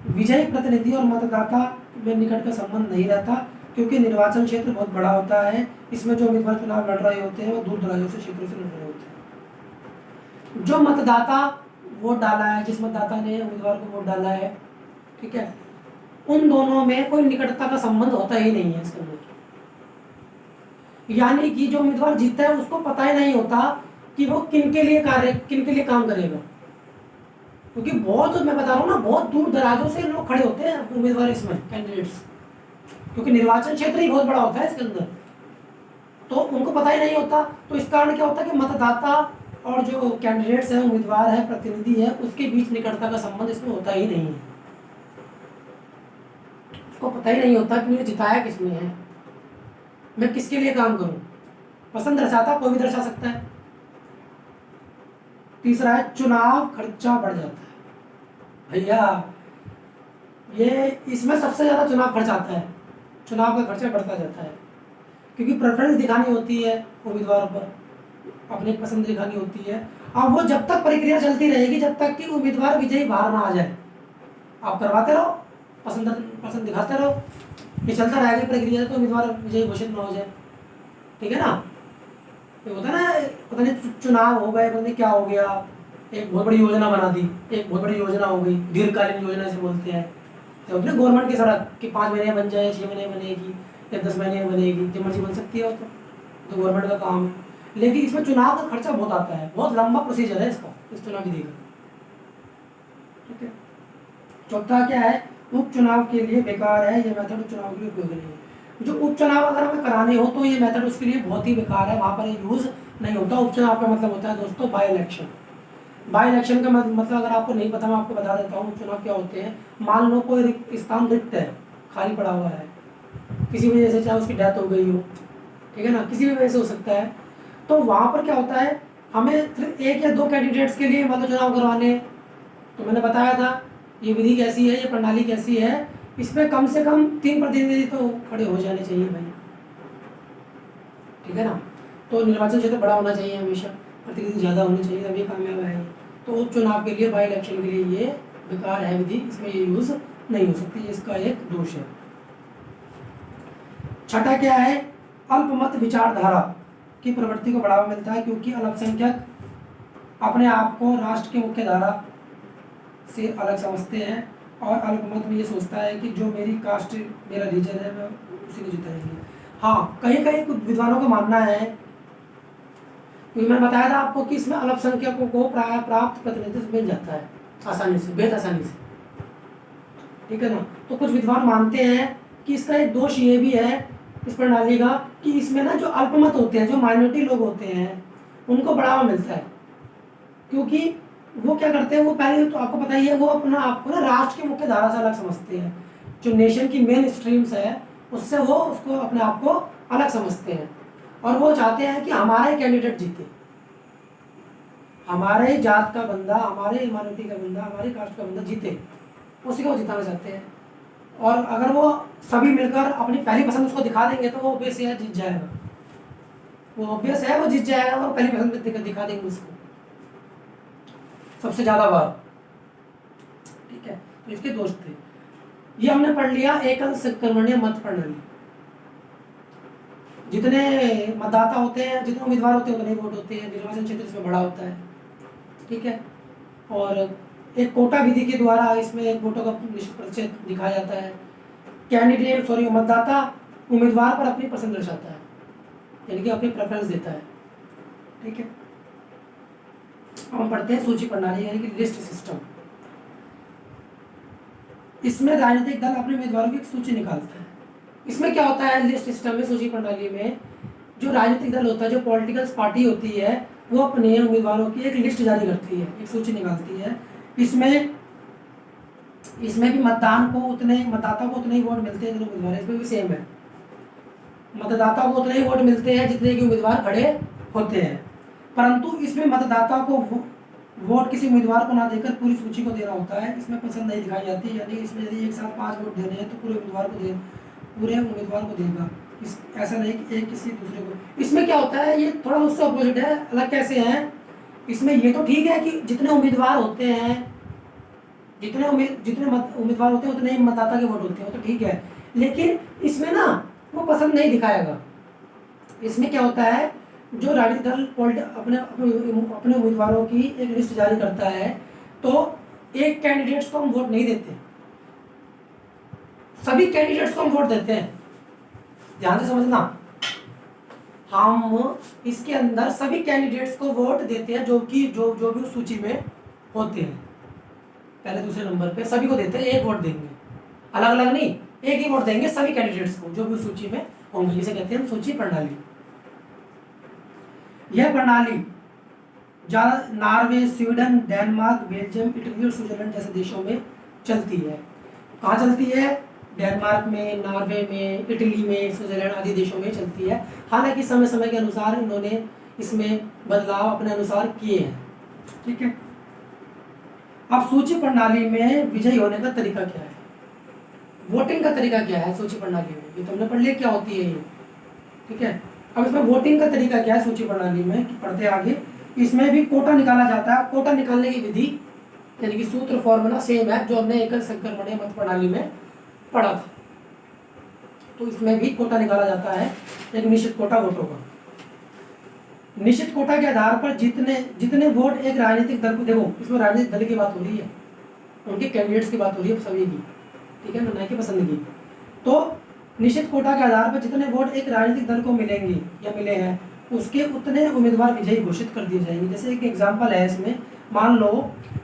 विजयी प्रतिनिधि और मतदाता में निकट का संबंध नहीं रहता, क्योंकि निर्वाचन क्षेत्र बहुत बड़ा होता है। इसमें जो उम्मीदवार चुनाव लड़ रहे होते हैं वो दूर दराजों से क्षेत्रों से लड़ रहे होते हैं। जो मतदाता वोट डाला है, जिस मतदाता ने उम्मीदवार को वोट डाला है, ठीक है, उन दोनों में कोई निकटता का संबंध होता ही नहीं है इसके अंदर। यानी कि जो उम्मीदवार जीतता है उसको पता ही नहीं होता कि वो किन के लिए काम करेगा, क्योंकि बहुत, मैं बता रहा हूँ ना, बहुत दूर दराजों से लोग खड़े होते हैं उम्मीदवार इसमें, कैंडिडेट्स, क्योंकि निर्वाचन क्षेत्र ही बहुत बड़ा होता है इसके अंदर, तो उनको पता ही नहीं होता। तो इस कारण क्या होता है कि मतदाता और जो कैंडिडेट्स है, उम्मीदवार है, प्रतिनिधि है, उसके बीच निकटता का संबंध इसमें होता ही नहीं है। उसको पता ही नहीं होता कि मुझे जिताया किसने है, मैं किसके लिए काम करूं। पसंद दर्शाता कोई भी दर्शा सकता है। तीसरा है, चुनाव खर्चा बढ़ जाता है। भैया ये इसमें सबसे ज़्यादा चुनाव खर्च आता है, चुनाव का खर्चा बढ़ता जाता है, क्योंकि प्रेफरेंस दिखानी होती है उम्मीदवारों पर, अपनी पसंद दिखानी होती है। अब वो जब तक प्रक्रिया चलती रहेगी, जब तक कि उम्मीदवार विजयी बाहर ना आ जाए, आप करवाते रहो, पसंद दिखाते रहो, ये चलता रहेगा प्रक्रिया, तो उम्मीदवार विजयी घोषित ना हो जाए, ठीक है ना। ये होता है ना, पता नहीं चुनाव हो गए, पता नहीं क्या हो गया, एक बहुत बड़ी योजना बना दी, एक बहुत बड़ी योजना हो गई, दीर्घकालीन योजना से बोलते हैं, तो अपने गवर्नमेंट की सड़क कि 5 महीने बन जाए, 6 महीने बनेगी या 10 महीने बनेगी, जब मर्जी बन सकती है, तो गवर्नमेंट का काम है। लेकिन इसमें चुनाव का खर्चा बहुत आता है, बहुत लंबा प्रोसीजर है इसका, इस चुनाव विधि का, ठीक है। चौथा क्या है, उपचुनाव के लिए बेकार है, ये मेथड चुनाव के लिए उपयोगी नहीं है। जो उपचुनाव अगर हमें कराने हो तो ये मेथड उसके लिए बहुत ही बेकार है, वहाँ पर ये यूज़ नहीं होता। उपचुनाव का मतलब होता है दोस्तों बाई इलेक्शन। बाई इलेक्शन का मतलब अगर आपको नहीं पता, मैं आपको बता देता हूँ उपचुनाव क्या होते हैं। मान लो कोई स्थान रिक्त है, खाली पड़ा हुआ है, किसी वजह से, चाहे उसकी डेथ हो गई हो, ठीक है ना, किसी भी वजह से हो सकता है, तो वहाँ पर क्या होता है, हमें सिर्फ 1 या 2 कैंडिडेट्स के लिए मतलब चुनाव करवाने। तो मैंने बताया था ये विधि कैसी है, ये प्रणाली कैसी है, इसमें कम से कम 3 प्रतिनिधि तो खड़े हो जाने चाहिए भाई, ठीक है ना। तो निर्वाचन क्षेत्र बड़ा होना चाहिए, हमेशा प्रतिनिधि ज़्यादा होने चाहिए, तभी कामयाब है। तो उपचुनाव के लिए, बाई इलेक्शन के लिए ये बेकार है विधि, इसमें ये यूज़ नहीं हो सकती, इसका एक दोष है। छठा क्या है, अल्पमत विचारधारा की प्रवृत्ति को बढ़ावा मिलता है, क्योंकि अल्पसंख्यक अपने आप को राष्ट्र की मुख्य धारा से अलग समझते हैं और अल्पमत में ये सोचता है कि जो मेरी कास्ट मेरा रीजन है मैं उसी को जिताएंगे। हाँ, कहीं कहीं कुछ विद्वानों का मानना है, क्योंकि मैंने बताया था आपको कि इसमें अल्पसंख्यकों को प्राप्त प्रतिनिधित्व मिल जाता है आसानी से, बेहद आसानी से, ठीक है ना। तो कुछ विद्वान मानते हैं कि इसका एक दोष ये भी है इस प्रणाली का कि इसमें ना जो अल्पमत होते हैं, जो माइनॉरिटी लोग होते हैं, उनको बढ़ावा मिलता है, क्योंकि वो क्या करते हैं, वो पहले तो आपको पता ही है, वो अपना आपको ना राष्ट्र की मुख्य धारा से अलग समझते हैं, जो नेशन की मेन स्ट्रीम्स है उससे वो उसको अपने आप को अलग समझते हैं, और वो चाहते हैं कि हमारा ही कैंडिडेट जीते, हमारे जात का बंदा, हमारे माइनॉरिटी का बंदा, हमारी कास्ट का बंदा जीते, उसी को जिताना चाहते हैं। और अगर वो सभी मिलकर अपनी पहली पसंद उसको दिखा देंगे तो वो ऑब्वियस है जीत जाएगा, वो ऑब्वियस है वो जीत जाएगा, और पहली पसंद दिखा देंगे उसको सबसे ज्यादा बार, ठीक है। तो इसके दोष थे। ये हमने पढ़ लिया एकल संक्रमणीय मत प्रणाली। जितने मतदाता होते हैं, जितने उम्मीदवार होते हैं उतने वोट होते हैं, निर्वाचन क्षेत्र इसमें बड़ा होता है, ठीक है। और एक कोटा विधि के द्वारा इसमें एक वोटों का निश्चित प्रतिशत दिखाया जाता है। मतदाता उम्मीदवार पर अपनी पसंद दर्शाता है, यानी कि अपनी प्रेफरेंस देता है, ठीक है। हम पढ़ते हैं सूची प्रणाली यानी कि लिस्ट सिस्टम। इसमें राजनीतिक दल अपने उम्मीदवारों की एक सूची निकालता है। इसमें क्या होता है लिस्ट सिस्टम में, सूची प्रणाली में, जो राजनीतिक दल होता है, जो पॉलिटिकल पार्टी होती है, वो अपने उम्मीदवारों की एक लिस्ट जारी करती है, एक सूची निकालती है। इसमें भी मतदाता को उतने ही वोट मिलते हैं जितने उम्मीदवार, इसमें भी सेम है, मतदाता को उतने ही वोट मिलते हैं जितने कि उम्मीदवार खड़े होते हैं, परंतु इसमें मतदाता को वोट किसी उम्मीदवार को ना देकर पूरी सूची को देना होता है। इसमें पसंद नहीं दिखाई जाती, यानी इसमें यदि एक साथ 5 वोट देने हैं तो पूरे उम्मीदवार को देगा, ऐसा नहीं कि एक किसी दूसरे को। इसमें क्या होता है, ये थोड़ा उससे अपोजिट है। अलग कैसे है, इसमें ये तो ठीक है कि जितने उम्मीदवार होते हैं, जितने उम्मीदवार होते हैं उतने ही मतदाता के वोट होते हैं, तो ठीक है, लेकिन इसमें ना वो पसंद नहीं दिखाएगा। इसमें क्या होता है, जो राजनीतिक दल अपने उम्मीदवारों की एक लिस्ट जारी करता है, तो एक कैंडिडेट्स को हम वोट नहीं देते, सभी कैंडिडेट्स को हम वोट देते हैं। ध्यान से समझना, हम इसके अंदर सभी कैंडिडेट्स को वोट देते हैं जो भी उस सूची में होते हैं, पहले दूसरे नंबर पे सभी को देते हैं, एक वोट देंगे, अलग अलग नहीं, एक ही वोट देंगे सभी कैंडिडेट्स को जो भी उस सूची में होंगे। इसे कहते हैं सूची प्रणाली। यह प्रणाली Norway, Sweden, Denmark, Belgium, Italy और स्विट्जरलैंड जैसे देशों में चलती है। कहाँ चलती है? डेनमार्क में, नॉर्वे में, इटली में, स्विट्जरलैंड आदि देशों में चलती है। हालांकि समय समय के अनुसार इन्होंने इसमें बदलाव अपने अनुसार किए हैं, ठीक है। अब सूची प्रणाली में विजयी होने का तरीका क्या है, वोटिंग का तरीका क्या है सूची प्रणाली में, ये तो हमने पढ़ लिया क्या होती है ये, ठीक है। अब इसमें वोटिंग का तरीका क्या है सूची प्रणाली में, पढ़ते आगे। इसमें भी कोटा निकाला जाता है। कोटा निकालने की विधि यानी कि सूत्र फॉर्मूला सेम है जो हमने एकल संक्रमणीय मत प्रणाली में पढ़ा था। तो इसमें भी कोटा निकाला जाता है, एक निश्चित कोटा वोटों का। निश्चित कोटा के आधार पर जितने वोट एक राजनीतिक दल को, देखो इसमें राजनीतिक दल की बात हो रही है, उनके कैंडिडेट्स की बात हो रही है सभी की, ठीक है, ना कि पसंद की। तो निश्चित कोटा के आधार पर जितने वोट एक राजनीतिक दल को मिलेंगे या मिले हैं, उसके उतने उम्मीदवार विजयी घोषित कर दिए जाएंगे। जैसे एक एग्जांपल है इसमें, मान लो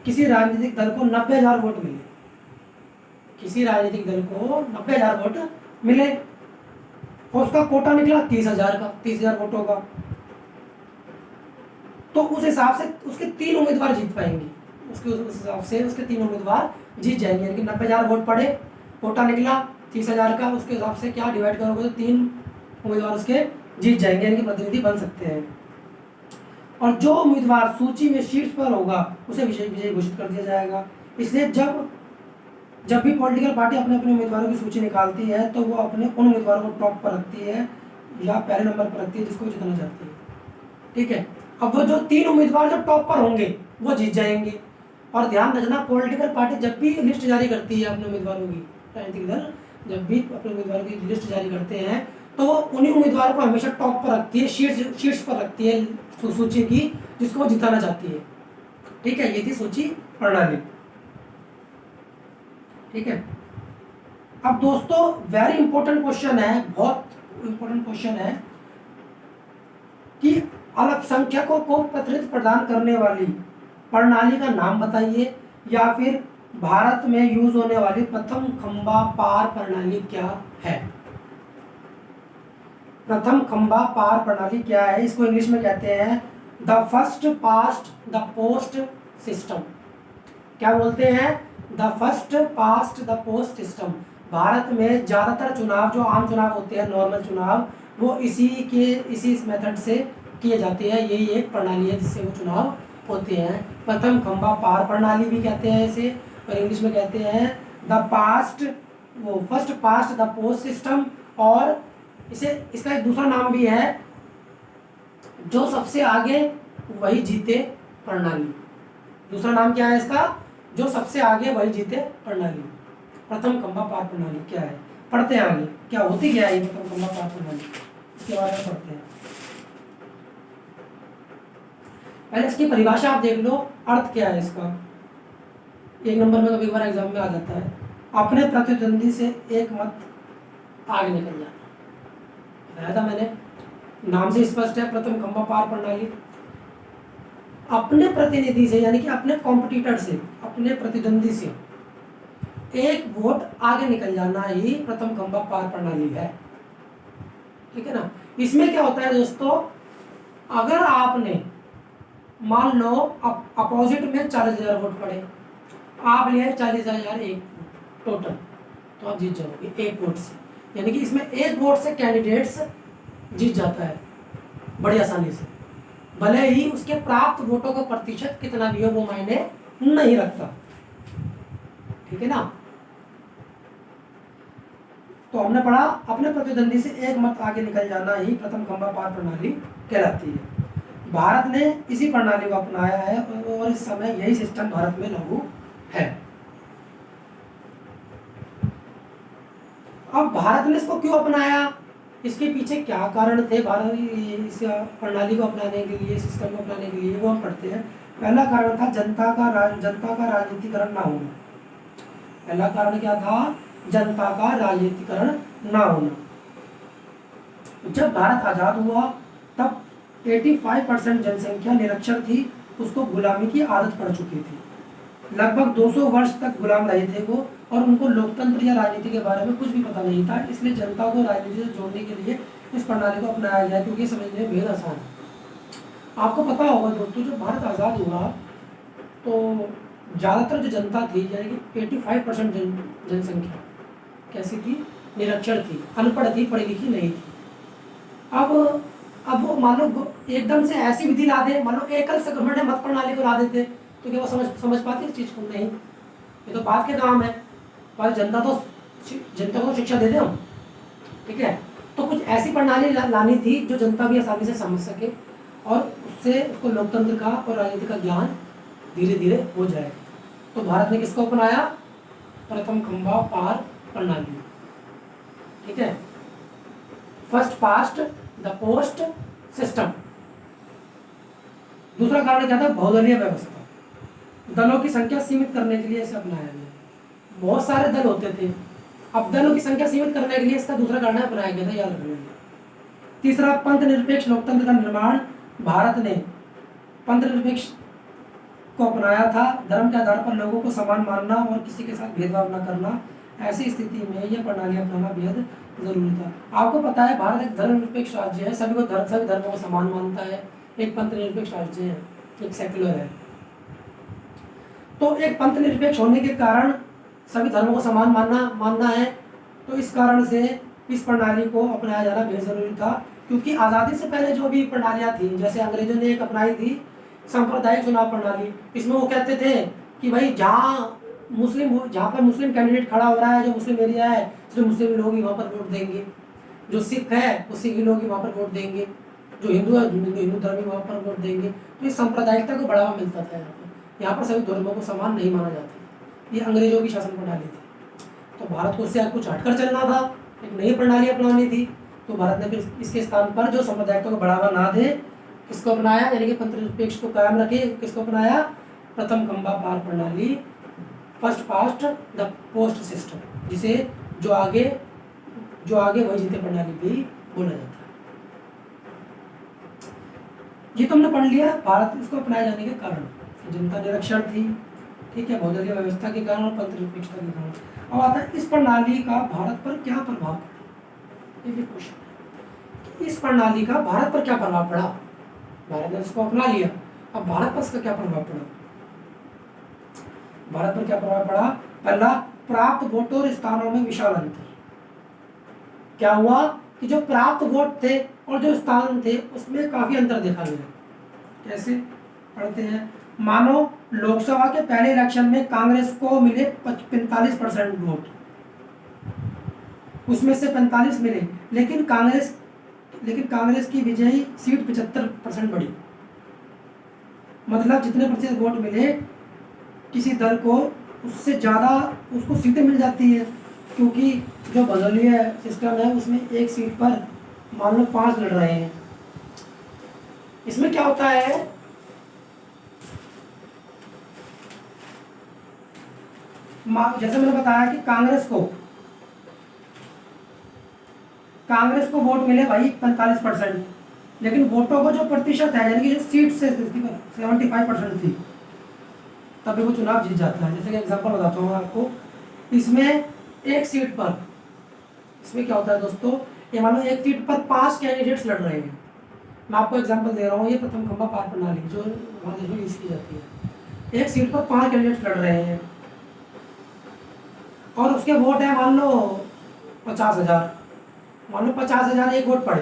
किसी राजनीतिक दल को 90,000 वोट मिले, किसी राजनीतिक दल को 90,000 वोट मिले और उसका कोटा निकला 30,000 वोटों का, तो उस हिसाब से उसके 3 उम्मीदवार जीत पाएंगे, उस हिसाब से उसके 3 उम्मीदवार जीत जाएंगे। यानी कि 90,000 वोट पड़े, कोटा निकला 30,000 का, उसके हिसाब से क्या डिवाइड करोगे तो 3 उम्मीदवार उसके जीत जाएंगे, यानी कि प्रतिनिधि बन सकते हैं। और जो उम्मीदवार सूची में शीर्ष पर होगा उसे विजयी घोषित कर दिया जाएगा। इसलिए जब भी पॉलिटिकल पार्टी अपने अपने उम्मीदवारों की सूची निकालती है तो वो अपने उन उम्मीदवारों को टॉप पर रखती है या पहले नंबर पर रखती है जिसको जितना चाहती है, ठीक है। अब वो जो 3 उम्मीदवार जो टॉप पर होंगे वो जीत जाएंगे। और ध्यान रखना, पॉलिटिकल पार्टी जब भी लिस्ट जारी करती है अपने उम्मीदवारों की, राजनीतिक दल जब भी अपने उम्मीदवारों की लिस्ट जारी करते हैं तो वो उन्हीं उम्मीदवारों को हमेशा टॉप पर रखती है, शीर्ष पर रखती है सूची की, जिसको वो जिताना चाहती है, ठीक है। ये थी सूची प्रणाली, ठीक है। अब दोस्तों वेरी इंपॉर्टेंट क्वेश्चन है, बहुत इंपॉर्टेंट क्वेश्चन है कि अल्पसंख्यकों को प्रतिनिधित्व प्रदान करने वाली प्रणाली का नाम बताइए, या फिर भारत में यूज होने वाली प्रथम खंबा पार प्रणाली क्या है। प्रथम खंबा पार प्रणाली क्या है, इसको इंग्लिश में कहते हैं the first past the post system. क्या बोलते हैं, the first past the post system. Bharat में ज़्यादातर चुनाव जो आम चुनाव होते हैं, नॉर्मल चुनाव, वो इसी मेथड से किए जाते हैं। यही एक प्रणाली है जिससे वो चुनाव होते हैं। प्रथम खंबा पार प्रणाली भी कहते हैं इसे, और इंग्लिश में कहते हैं the first past the post system. और इसका एक दूसरा नाम भी है जो सबसे आगे वही जीते प्रणाली। दूसरा नाम क्या है इसका, जो सबसे आगे वही जीते प्रणाली। प्रथम खंबा पार प्रणाली क्या है, पढ़ते हैं आगे क्या होती क्या है प्रथम खंबा पार प्रणाली, इसके बारे में पढ़ते हैं। पहले इसकी परिभाषा आप देख लो, अर्थ क्या है इसका। एक नंबर में कभी बार एग्जाम में आ जाता है, अपने प्रतिद्वंदी से एक मत आगे निकल जाना। बताया था मैंने, नाम से स्पष्ट है प्रथम खंबा पार प्रणाली। अपने प्रतिनिधि से यानी कि अपने कॉम्पिटिटर से, अपने प्रतिद्वंदी से एक वोट आगे निकल जाना ही प्रथम खंबा पार प्रणाली है। ठीक है ना। इसमें क्या होता है दोस्तों, अगर आपने मान लो अपोजिट में 40,000 वोट पड़े, आप लिए 40,000 एक टोटल, तो आप जीत जाओगे एक वोट से। यानी कि इसमें एक वोट से कैंडिडेट्स जीत जाता है बड़ी आसानी से, भले ही उसके प्राप्त वोटों का प्रतिशत कितना भी हो वो मायने नहीं रखता। ठीक है ना। तो हमने पढ़ा अपने प्रतिद्वंदी से एक मत आगे निकल जाना ही प्रथम खंबा पार प्रणाली कहलाती है। भारत ने इसी प्रणाली को अपनाया है और इस समय यही सिस्टम भारत में लागू है। अब भारत ने इसको क्यों अपनाया, इसके पीछे क्या कारण थे भारत इस प्रणाली को अपनाने के लिए, सिस्टम को अपनाने के लिए, वो हम पढ़ते हैं। पहला कारण था जनता का राजनीतिकरण ना होना। पहला कारण क्या था, जनता का राजनीतिकरण ना होना। जब भारत आजाद हुआ तब 85% जनसंख्या निरक्षर थी, उसको गुलामी की आदत पड़ चुकी थी। लगभग 200 वर्ष तक गुलाम रहे थे वो, और उनको लोकतंत्र या राजनीति के बारे में कुछ भी पता नहीं था। इसलिए जनता को राजनीति से जोड़ने के लिए इस प्रणाली को अपनाया गया, क्योंकि समझने में बेहद आसान है। आपको पता होगा दोस्तों, जब भारत आज़ाद हुआ तो ज़्यादातर जो जनता थी, यानी कि 85% जनसंख्या कैसी थी, निरक्षर थी, अनपढ़ थी, पढ़ी लिखी नहीं थी। अब वो मान लो एकदम से ऐसी विधि ला दे, मान लो एकल संक्रमण मत प्रणाली को ला देते, तो क्या वो समझ पाती इस चीज़ को, नहीं। ये तो बात के काम है, पर जनता को शिक्षा दे दें हम। ठीक है। तो कुछ ऐसी प्रणाली लानी थी जो जनता भी आसानी से समझ सके, और उससे उसको लोकतंत्र का और राजनीति का ज्ञान धीरे धीरे हो जाए। तो भारत ने किसको अपनाया, प्रथम खंबा पार प्रणाली। ठीक है, first past the post system. दूसरा कारण क्या था, बहुदलीय व्यवस्था। दलों की संख्या सीमित करने के लिए इसे अपनाया गया। बहुत सारे दल होते थे, अब दलों की संख्या सीमित करने के लिए इसका दूसरा कारण अपनाया गया था, याद रखना। तीसरा, पंथ निरपेक्ष लोकतंत्र का निर्माण। भारत ने पंथ निरपेक्ष को अपनाया था, धर्म के आधार पर लोगों को समान मानना और किसी के साथ भेदभाव न करना। ऐसी स्थिति में यह प्रणाली अपनाना बेहद जरूरी था। आपको पता है भारत एक धर्मनिरपेक्ष राज्य है, सभी धर्मों को समान मानता है। एक पंथ निरपेक्ष राज्य है, एक सेक्युलर है। तो एक पंथ निरपेक्ष होने के कारण सभी धर्मों को समान मानना है, तो इस कारण से इस प्रणाली को अपनाया जाना बेहद जरूरी था। क्योंकि आज़ादी से पहले जो भी प्रणालियाँ थी, जैसे अंग्रेजों ने एक अपनाई थी सांप्रदायिक चुनाव प्रणाली। इसमें वो कहते थे कि भाई जहाँ पर मुस्लिम कैंडिडेट खड़ा हो रहा है, जो मुस्लिम एरिया है, सिर्फ मुस्लिम लोग ही वहाँ पर वोट देंगे। जो सिख है वो सिख लोग ही वहाँ पर वोट देंगे, जो हिंदू है हिंदू धर्मी वहाँ पर वोट देंगे। तो इस सांप्रदायिकता को बढ़ावा मिलता था। यहाँ पर सभी धर्मों को समान नहीं माना जाता। ये अंग्रेजों की शासन प्रणाली थी। तो भारत को उससे कुछ हटकर चलना था, एक नई प्रणाली अपनानी थी। तो भारत ने फिर इसके स्थान पर जो सांप्रदायिकता को बढ़ावा ना दे, किसको अपनाया, यानी कि पंथ निरपेक्ष को कायम रखे, किसको अपनाया, प्रथम खंबा पार प्रणाली first past the post system, जिसे जो आगे वही जीते प्रणाली भी बोला जाता है। ये तो हमने पढ़ लिया भारत में इसको अपनाए जाने के कारण, जनता निरक्षर थी, ठीक है, बहुदलीय व्यवस्था के कारण और पंथनिरपेक्षता के कारण। अब आता है इस प्रणाली का भारत पर क्या प्रभाव पड़ा, ये भी क्वेश्चन है। इस प्रणाली का भारत पर क्या प्रभाव पड़ा, भारत ने इसको अपना लिया, अब भारत पर इसका क्या प्रभाव पड़ा। भारत पर क्या प्रभाव पड़ा, पहला, प्राप्त वोटों और स्थानों में विशाल अंतर। क्या हुआ कि जो प्राप्त वोट थे और जो स्थान थे उसमें काफी अंतर देखा गया। कैसे, पढ़ते हैं। मानो लोकसभा के पहले इलेक्शन में कांग्रेस को मिले 45% वोट, उसमें से 45 मिले, लेकिन कांग्रेस की विजयी सीट 75% बढ़ी। मतलब जितने प्रतिशत वोट मिले किसी दल को, उससे ज़्यादा उसको सीटें मिल जाती है, क्योंकि जो बहुदलीय सिस्टम है उसमें एक सीट पर मान लो 5 लड़ रहे हैं। इसमें क्या होता है, जैसे मैंने बताया कि कांग्रेस को वोट मिले भाई 45%, लेकिन वोटों को जो प्रतिशत है, यानी कि जो सीट से 75% थी, तभी वो चुनाव जीत जाता है। जैसे कि एग्जांपल बताता हूँ आपको, इसमें एक सीट पर, इसमें क्या होता है दोस्तों, ये मान लो एक सीट पर 5 कैंडिडेट्स लड़ रहे हैं। मैं आपको एग्जांपल दे रहा हूँ, ये प्रथम खंबा पार प्रणाली जो हमारे देश में यूज की जाती है। एक सीट पर 5 कैंडिडेट्स लड़ रहे हैं और उसके वोट है मान लो 50,000। मान लो 50,000 एक वोट पड़े,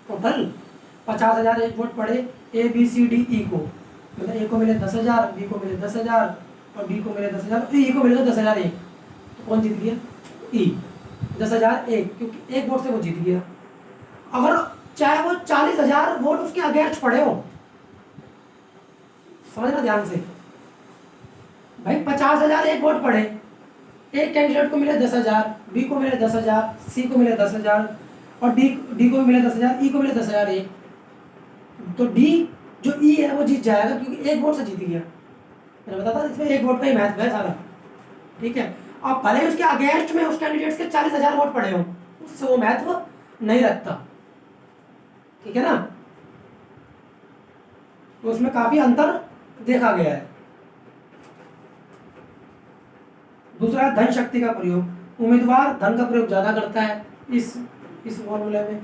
टोटल 50,000 एक वोट पड़े A B C D E को, मतलब ए को मिले 10,000, बी को मिले 10,000 और डी को मिले 10,000 और ई को मिलेगा 10,000 एक। तो कौन जीत गया, ई, 10,000 एक, क्योंकि एक वोट से वो जीत गया। अगर चाहे वो 40,000 वोट उसके अगेंस्ट पड़े हो, समझना ध्यान से भाई, 50,000 एक वोट पड़े, एक कैंडिडेट को मिले 10,000, बी को मिले 10,000, सी को मिले 10,000 और डी को मिले 10,000, ई को मिले 10,000 एक, तो डी जो ई है वो जीत जाएगा, क्योंकि एक वोट से जीत गया। मैंने बताया था इसमें एक वोट का ही महत्व है सारा, ठीक है। अब भले उसके अगेंस्ट में उस कैंडिडेट्स के 40,000 वोट पड़े हो, उससे वो महत्व नहीं रखता, ठीक है ना। तो उसमें काफी अंतर देखा गया है। दूसरा, धन शक्ति का प्रयोग। उम्मीदवार धन का प्रयोग ज्यादा करता है इस फॉर्मूले में,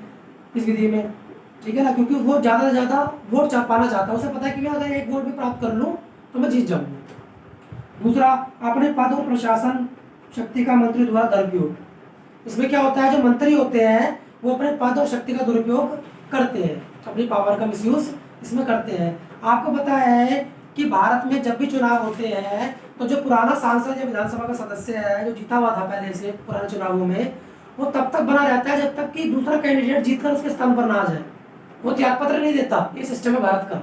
इस विधि में, ठीक है ना, क्योंकि वो ज्यादा से ज्यादा वोट पाना चाहता है। उसे पता है कि मैं अगर एक वोट भी प्राप्त कर लूं तो मैं जीत जाऊंगा। दूसरा, अपने पद और प्रशासन शक्ति का मंत्री द्वारा दुरुपयोग। इसमें क्या होता है, जो मंत्री होते हैं वो अपने पद और शक्ति का दुरुपयोग करते हैं, अपनी पावर का मिसयूज इसमें करते हैं। आपको पता है कि भारत में जब भी चुनाव होते हैं तो जो पुराना सांसद या विधानसभा का सदस्य है, जो जीता हुआ था पहले से पुराने चुनावों में, वो तब तक बना रहता है जब तक कि दूसरा कैंडिडेट जीतकर उसके स्थान पर ना आ जाए। वो त्यागपत्र नहीं देता, ये सिस्टम है भारत का।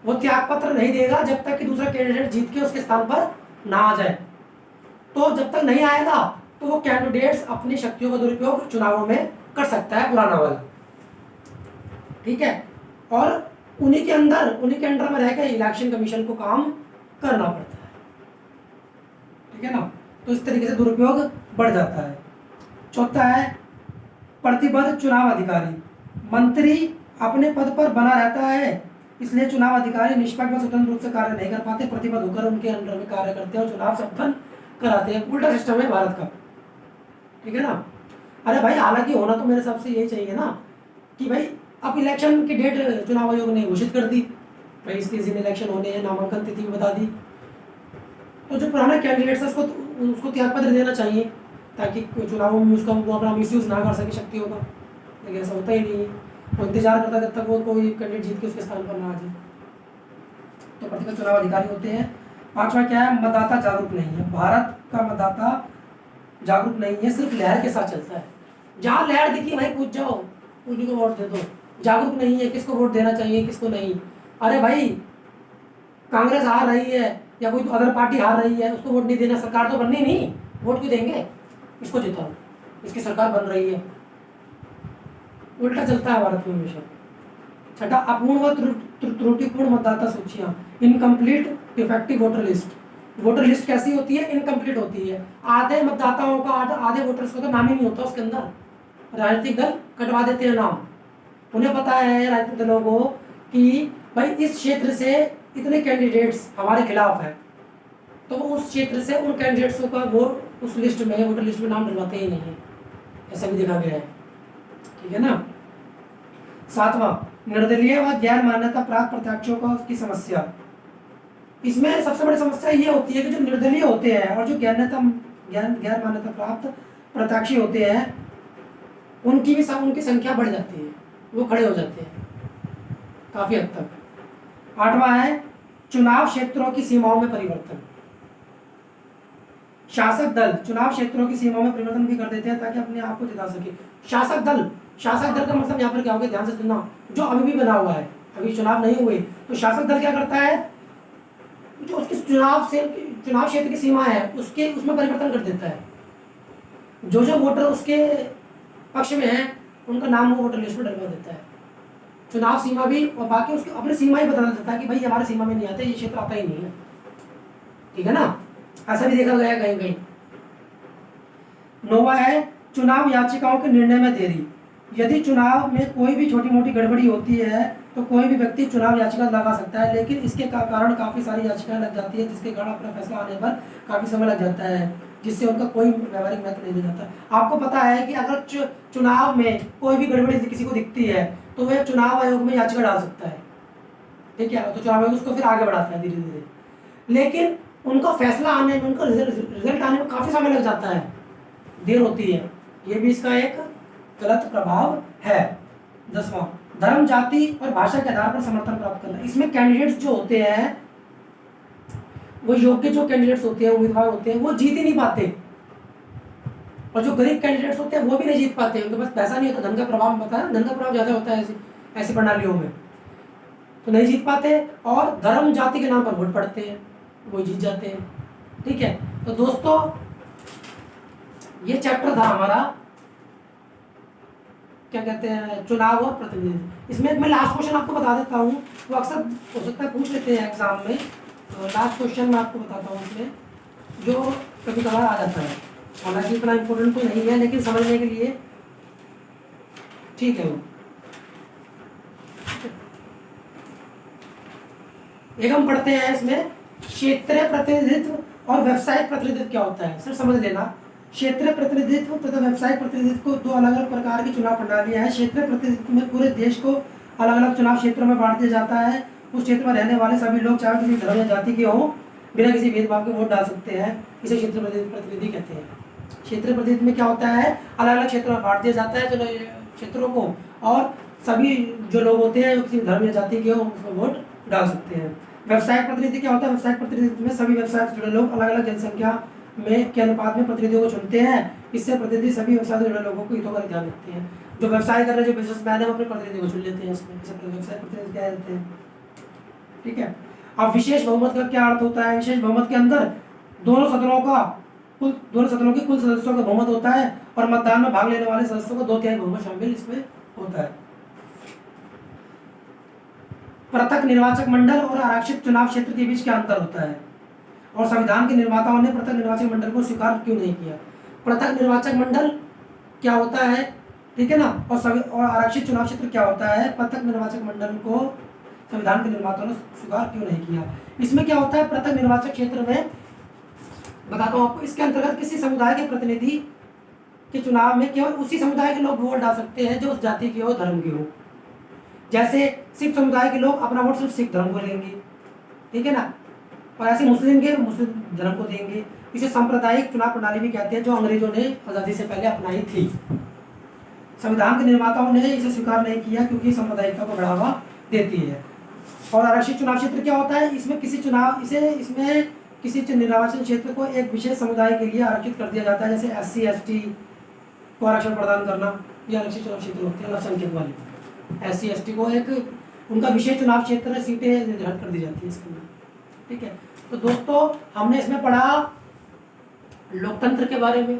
वो त्यागपत्र नहीं देगा जब तक कि दूसरा कैंडिडेट जीत के उसके स्थान पर ना आ जाए। तो जब तक नहीं आएगा तो वो कैंडिडेट्स अपनी शक्तियों का दुरुपयोग चुनावों में कर सकता है, पुराना वाला, ठीक है। और उन्हीं के अंडर में रहकर इलेक्शन कमीशन को काम करना पड़ता है, ठीक है ना। तो इस तरीके से दुरुपयोग बढ़ जाता है। चौथा है प्रतिबद्ध चुनाव अधिकारी। मंत्री अपने पद पर बना रहता है, इसलिए चुनाव अधिकारी निष्पक्ष व स्वतंत्र रूप से कार्य नहीं कर पाते, प्रतिबद्ध होकर उनके अंडर में कार्य करते हैं और चुनाव संपन्न कराते हैं। उल्टा सिस्टम है भारत का, ठीक है ना। अरे भाई, हालांकि होना तो मेरे हिसाब से यही चाहिए ना कि भाई अब इलेक्शन की डेट चुनाव आयोग ने घोषित कर दी, भाई इसके दिन इलेक्शन होने हैं, नामांकन तिथि भी बता दी, तो जो पुराना कैंडिडेट्स है उसको त्यागपत्र देना चाहिए, ताकि चुनावों में उसका वो अपना मिसयूज ना कर सके शक्तियों का। लेकिन ऐसा होता ही नहीं है, वो इंतजार करता है जब तक वो कोई कैंडिडेट जीत के उसके स्थान पर ना आ जाए। तो प्रतिबद्ध चुनाव अधिकारी होते हैं। पांचवा क्या है, मतदाता जागरूक नहीं है। भारत का मतदाता जागरूक नहीं है, सिर्फ लहर के साथ चलता है। जहाँ लहर दिखी भाई कूद जाओ, उन्हीं को वोट दे दो। जागरूक नहीं है, किसको वोट देना चाहिए किसको नहीं। अरे भाई, कांग्रेस हार रही है या कोई तो अदर पार्टी हार रही है, उसको वोट नहीं देना, सरकार तो बननी नहीं, वोट क्यों देंगे, इसको जिताओ, इसकी सरकार बन रही है। उल्टा चलता है भारत में हमेशा। छठा, अपूर्ण व त्रुटिपूर्ण मतदाता सूचियां, incomplete defective voter list. Voter list कैसी होती है, इनकम्प्लीट होती है। आधे मतदाताओं का, आधे वोटर्स का तो नाम ही नहीं होता उसके अंदर, राजनीतिक दल कटवा देते हैं नाम। उन्हें पता है राजनीतिक दलों को कि भाई इस क्षेत्र से इतने कैंडिडेट्स हमारे खिलाफ हैं, तो वो उस क्षेत्र से उन कैंडिडेट्सों का वो उस लिस्ट में, वोटर लिस्ट में नाम डलवाते ही नहीं है। ऐसा भी देखा गया है, ठीक है ना। 7वां, निर्दलीय व गैर मान्यता प्राप्त प्रत्याशियों की समस्या। इसमें सबसे बड़ी समस्या ये होती है कि जो निर्दलीय होते हैं और जो गैर मान्यता प्राप्त प्रत्याशी होते हैं, उनकी संख्या बढ़ जाती है, वो खड़े हो जाते हैं काफी हद तक। 8वां है चुनाव क्षेत्रों की सीमाओं में परिवर्तन। शासक दल चुनाव क्षेत्रों की सीमाओं में परिवर्तन भी कर देते हैं ताकि अपने आप को जिता सके। शासक दल का मतलब यहाँ पर क्या होगा, ध्यान से सुनना, जो अभी भी बना हुआ है, अभी चुनाव नहीं हुए, तो शासक दल क्या करता है, जो उसकी चुनाव क्षेत्र की सीमा है उसमें परिवर्तन कर देता है। जो वोटर उसके पक्ष में है उनका नाम वो वोटर लिस्ट में डलवा देता है, चुनाव सीमा भी, और बाकी उसकी अपनी सीमा ही बता देता है कि भाई हमारे सीमा में नहीं आते, ये क्षेत्र आता ही नहीं है, ठीक है ना। ऐसा भी देखा गया कहीं कहीं। 9वां है चुनाव याचिकाओं के निर्णय में देरी। यदि चुनाव में कोई भी छोटी मोटी गड़बड़ी होती है तो कोई भी व्यक्ति चुनाव याचिका लगा सकता है, लेकिन इसके कारण काफ़ी सारी याचिकाएं लग जाती है, जिसके कारण अपना फैसला आने पर काफ़ी समय लग जाता है, जिससे उनका कोई व्यावहारिक महत्व नहीं रह जाता। आपको पता है कि अगर चुनाव में कोई भी गड़बड़ी किसी को दिखती है तो वह चुनाव आयोग में याचिका डाल सकता है, ठीक है, तो चुनाव आयोग उसको फिर आगे बढ़ाता है धीरे धीरे, लेकिन उनका फैसला आने में, उनका रिजल्ट आने में काफ़ी समय लग जाता है, देर होती है, ये भी इसका एक गलत प्रभाव है। 10वां धर्म, जाति और भाषा के आधार पर समर्थन प्राप्त करना। इसमें कैंडिडेट्स जो होते हैं, वो योग्य जो कैंडिडेट्स होते हैं, उम्मीदवार होते हैं, वो जीत ही नहीं पाते, और जो गरीब कैंडिडेट्स होते हैं वो भी नहीं जीत पाते, उनके पास पैसा नहीं होता, धन का प्रभाव पता है, धन का प्रभाव ज़्यादा होता है ऐसी प्रणालियों में, तो नहीं जीत पाते, और धर्म जाति के नाम पर वोट पड़ते हैं, वो जीत जाते हैं, ठीक है। तो दोस्तों ये चैप्टर था हमारा, क्या कहते हैं, चुनाव और प्रतिनिधि। इसमें मैं लास्ट क्वेश्चन आपको बता देता हूँ, वो अक्सर हो सकता है पूछ लेते हैं एग्जाम में, तो लास्ट क्वेश्चन मैं आपको बताता हूँ इसमें, जो कभी कभार आ जाता है, हालांकि इतना इम्पोर्टेंट तो नहीं है लेकिन समझने के लिए ठीक है वो। एक हम पढ़ते हैं इसमें क्षेत्रीय प्रतिनिधित्व और व्यावसायिक प्रतिनिधित्व क्या होता है, सिर्फ समझ लेना। क्षेत्रीय प्रतिनिधित्व तथा व्यावसायिक प्रतिनिधित्व को दो अलग अलग प्रकार की चुनाव प्रणालियां हैं। क्षेत्रीय प्रतिनिधित्व में पूरे देश को अलग अलग चुनाव क्षेत्रों में बांट दिया जाता है। उस क्षेत्र में रहने वाले सभी लोग चाहे किसी धर्म या जाति के हों, बिना किसी भेदभाव के वोट डाल सकते हैं। इसे क्षेत्रीय प्रतिनिधि कहते हैं। क्षेत्रीय प्रतिनिधित्व में क्या होता है, अलग अलग क्षेत्रों में बांट दिया जाता है क्षेत्रों को, और सभी जो लोग होते हैं किसी धर्म या जाति के हों उसमें वोट डाल सकते हैं। व्यावसायिक प्रतिनिधि क्या होता है, व्यावसायिक प्रतिनिधित्व में सभी व्यवसाय से जुड़े लोग अलग अलग जनसंख्या में के अनुपात में प्रतिनिधियों को चुनते हैं। इससे प्रतिनिधि सभी व्यवसाय से जुड़े लोगों को हितों का ध्यान रखते हैं। जो व्यवसाय कर रहे हैं, जो बिजनेसमैन है, वो अपने प्रतिनिधि को चुन लेते हैं, इसमें व्यवसाय प्रतिनिधि कह देते हैं, ठीक है। अब विशेष बहुमत का क्या अर्थ होता है, विशेष बहुमत के अंदर दोनों सदनों के कुल सदस्यों का बहुमत होता है, और मतदान में भाग लेने वाले सदस्यों को 2/3 बहुमत शामिल इसमें होता है। पृथक निर्वाचक मंडल और आरक्षित चुनाव क्षेत्र के बीच क्या अंतर होता है, और संविधान के निर्माताओं ने पृथक निर्वाचक मंडल को स्वीकार क्यों नहीं किया। पृथक निर्वाचक मंडल क्या होता है, ठीक है ना, और आरक्षित चुनाव क्षेत्र क्या होता है। पृथक निर्वाचक मंडल को संविधान के निर्माताओं ने स्वीकार क्यों नहीं किया। इसमें क्या होता है, पृथक निर्वाचक क्षेत्र में बताता हूँ आपको, इसके अंतर्गत किसी समुदाय के प्रतिनिधि के चुनाव में केवल उसी समुदाय के लोग वोट डाल सकते हैं जो उस जाति के हो, धर्म के हो। जैसे सिख समुदाय के लोग अपना वोट सिर्फ सिख धर्म को लेंगे, ठीक है ना, और ऐसे मुस्लिम धर्म को देंगे। इसे सांप्रदायिक चुनाव प्रणाली भी कहते हैं, जो अंग्रेजों ने आज़ादी से पहले अपनाई थी। संविधान के निर्माताओं ने इसे स्वीकार नहीं किया क्योंकि सांप्रदायिकता को बढ़ावा देती है। और आरक्षित चुनाव क्षेत्र क्या होता है, इसमें किसी निर्वाचन क्षेत्र को एक विशेष समुदाय के लिए आरक्षित कर दिया जाता है, जैसे SC ST को आरक्षण प्रदान करना, ये आरक्षित चुनाव क्षेत्र होते हैं। अल्पसंख्यक वाले SC ST को एक उनका विशेष चुनाव क्षेत्र, सीटें निर्धारित कर दी जाती है इसके अंदर, ठीक है। तो दोस्तों हमने इसमें पढ़ा लोकतंत्र के बारे में,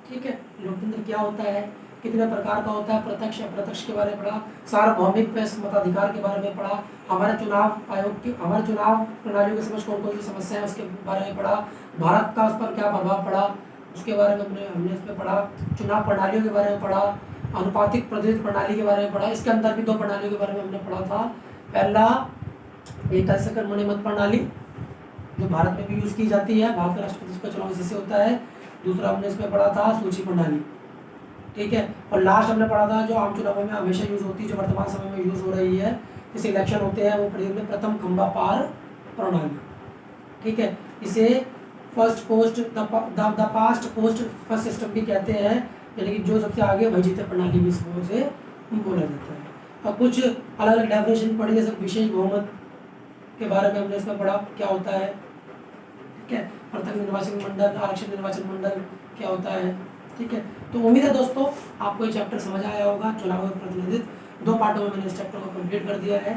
ठीक है, लोकतंत्र क्या होता है, कितने प्रकार का होता है, प्रत्यक्ष अप्रत्यक्ष के बारे में पढ़ा, सार्वभौमिक मताधिकार के बारे में पढ़ा, हमारे चुनाव आयोग की, हमारे चुनाव प्रणालियों के समझ कौन कौन सी समस्या है उसके बारे में पढ़ा, भारत का उस पर क्या प्रभाव पड़ा उसके बारे में हमने इस पर पढ़ा, चुनाव प्रणालियों के बारे में पढ़ा, अनुपातिक प्रतिनिधित्व प्रणाली के बारे में पढ़ा। इसके अंदर भी 2 प्रणालियों के बारे में हमने पढ़ा था। पहला एकल सकल मत प्रणाली जो भारत में भी यूज़ की जाती है, भारत के राष्ट्रपति का चुनाव इसी से होता है। दूसरा हमने इसमें पढ़ा था सूची प्रणाली, ठीक है। और लास्ट हमने पढ़ा था जो आम चुनावों में हमेशा यूज़ होती है, जो वर्तमान समय में यूज़ हो रही है, जैसे इलेक्शन होते हैं, वो पढ़ी हमने प्रथम खंबा पार प्रणाली, ठीक है। इसे first post the past post first system भी कहते हैं, यानी कि जो सबसे आगे वही जीते प्रणाली भी से बोला जाता है। और कुछ अलग अलग डेफिनेशन पढ़ी, जैसे विशेष बहुमत के बारे में हमने इसमें पढ़ा क्या होता है, ठीक है। पृथक निर्वाचन मंडल, आरक्षित निर्वाचन मंडल क्या होता है, ठीक है। तो उम्मीद है दोस्तों आपको ये चैप्टर समझ आया होगा। चुनाव प्रतिनिधित्व 2 पार्टों में मैंने इस चैप्टर को कंप्लीट कर दिया है,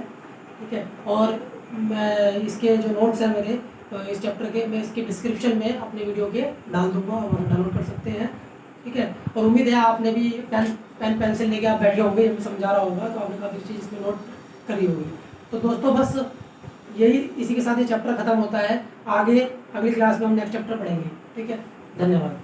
ठीक है। और मैं इसके जो नोट्स हैं मेरे इस चैप्टर के, मैं इसके डिस्क्रिप्शन में अपने वीडियो के डाल दूंगा और डाउनलोड कर सकते हैं, ठीक है। और उम्मीद है आपने भी पेन पेंसिल लेके आप बैठे होंगे, मैं समझा रहा होगा तो आपने काफ़ी चीज़ इसमें नोट करी होगी। तो दोस्तों बस यही, इसी के साथ ये चैप्टर खत्म होता है। आगे अगली क्लास में हम नेक्स्ट चैप्टर पढ़ेंगे, ठीक है। धन्यवाद।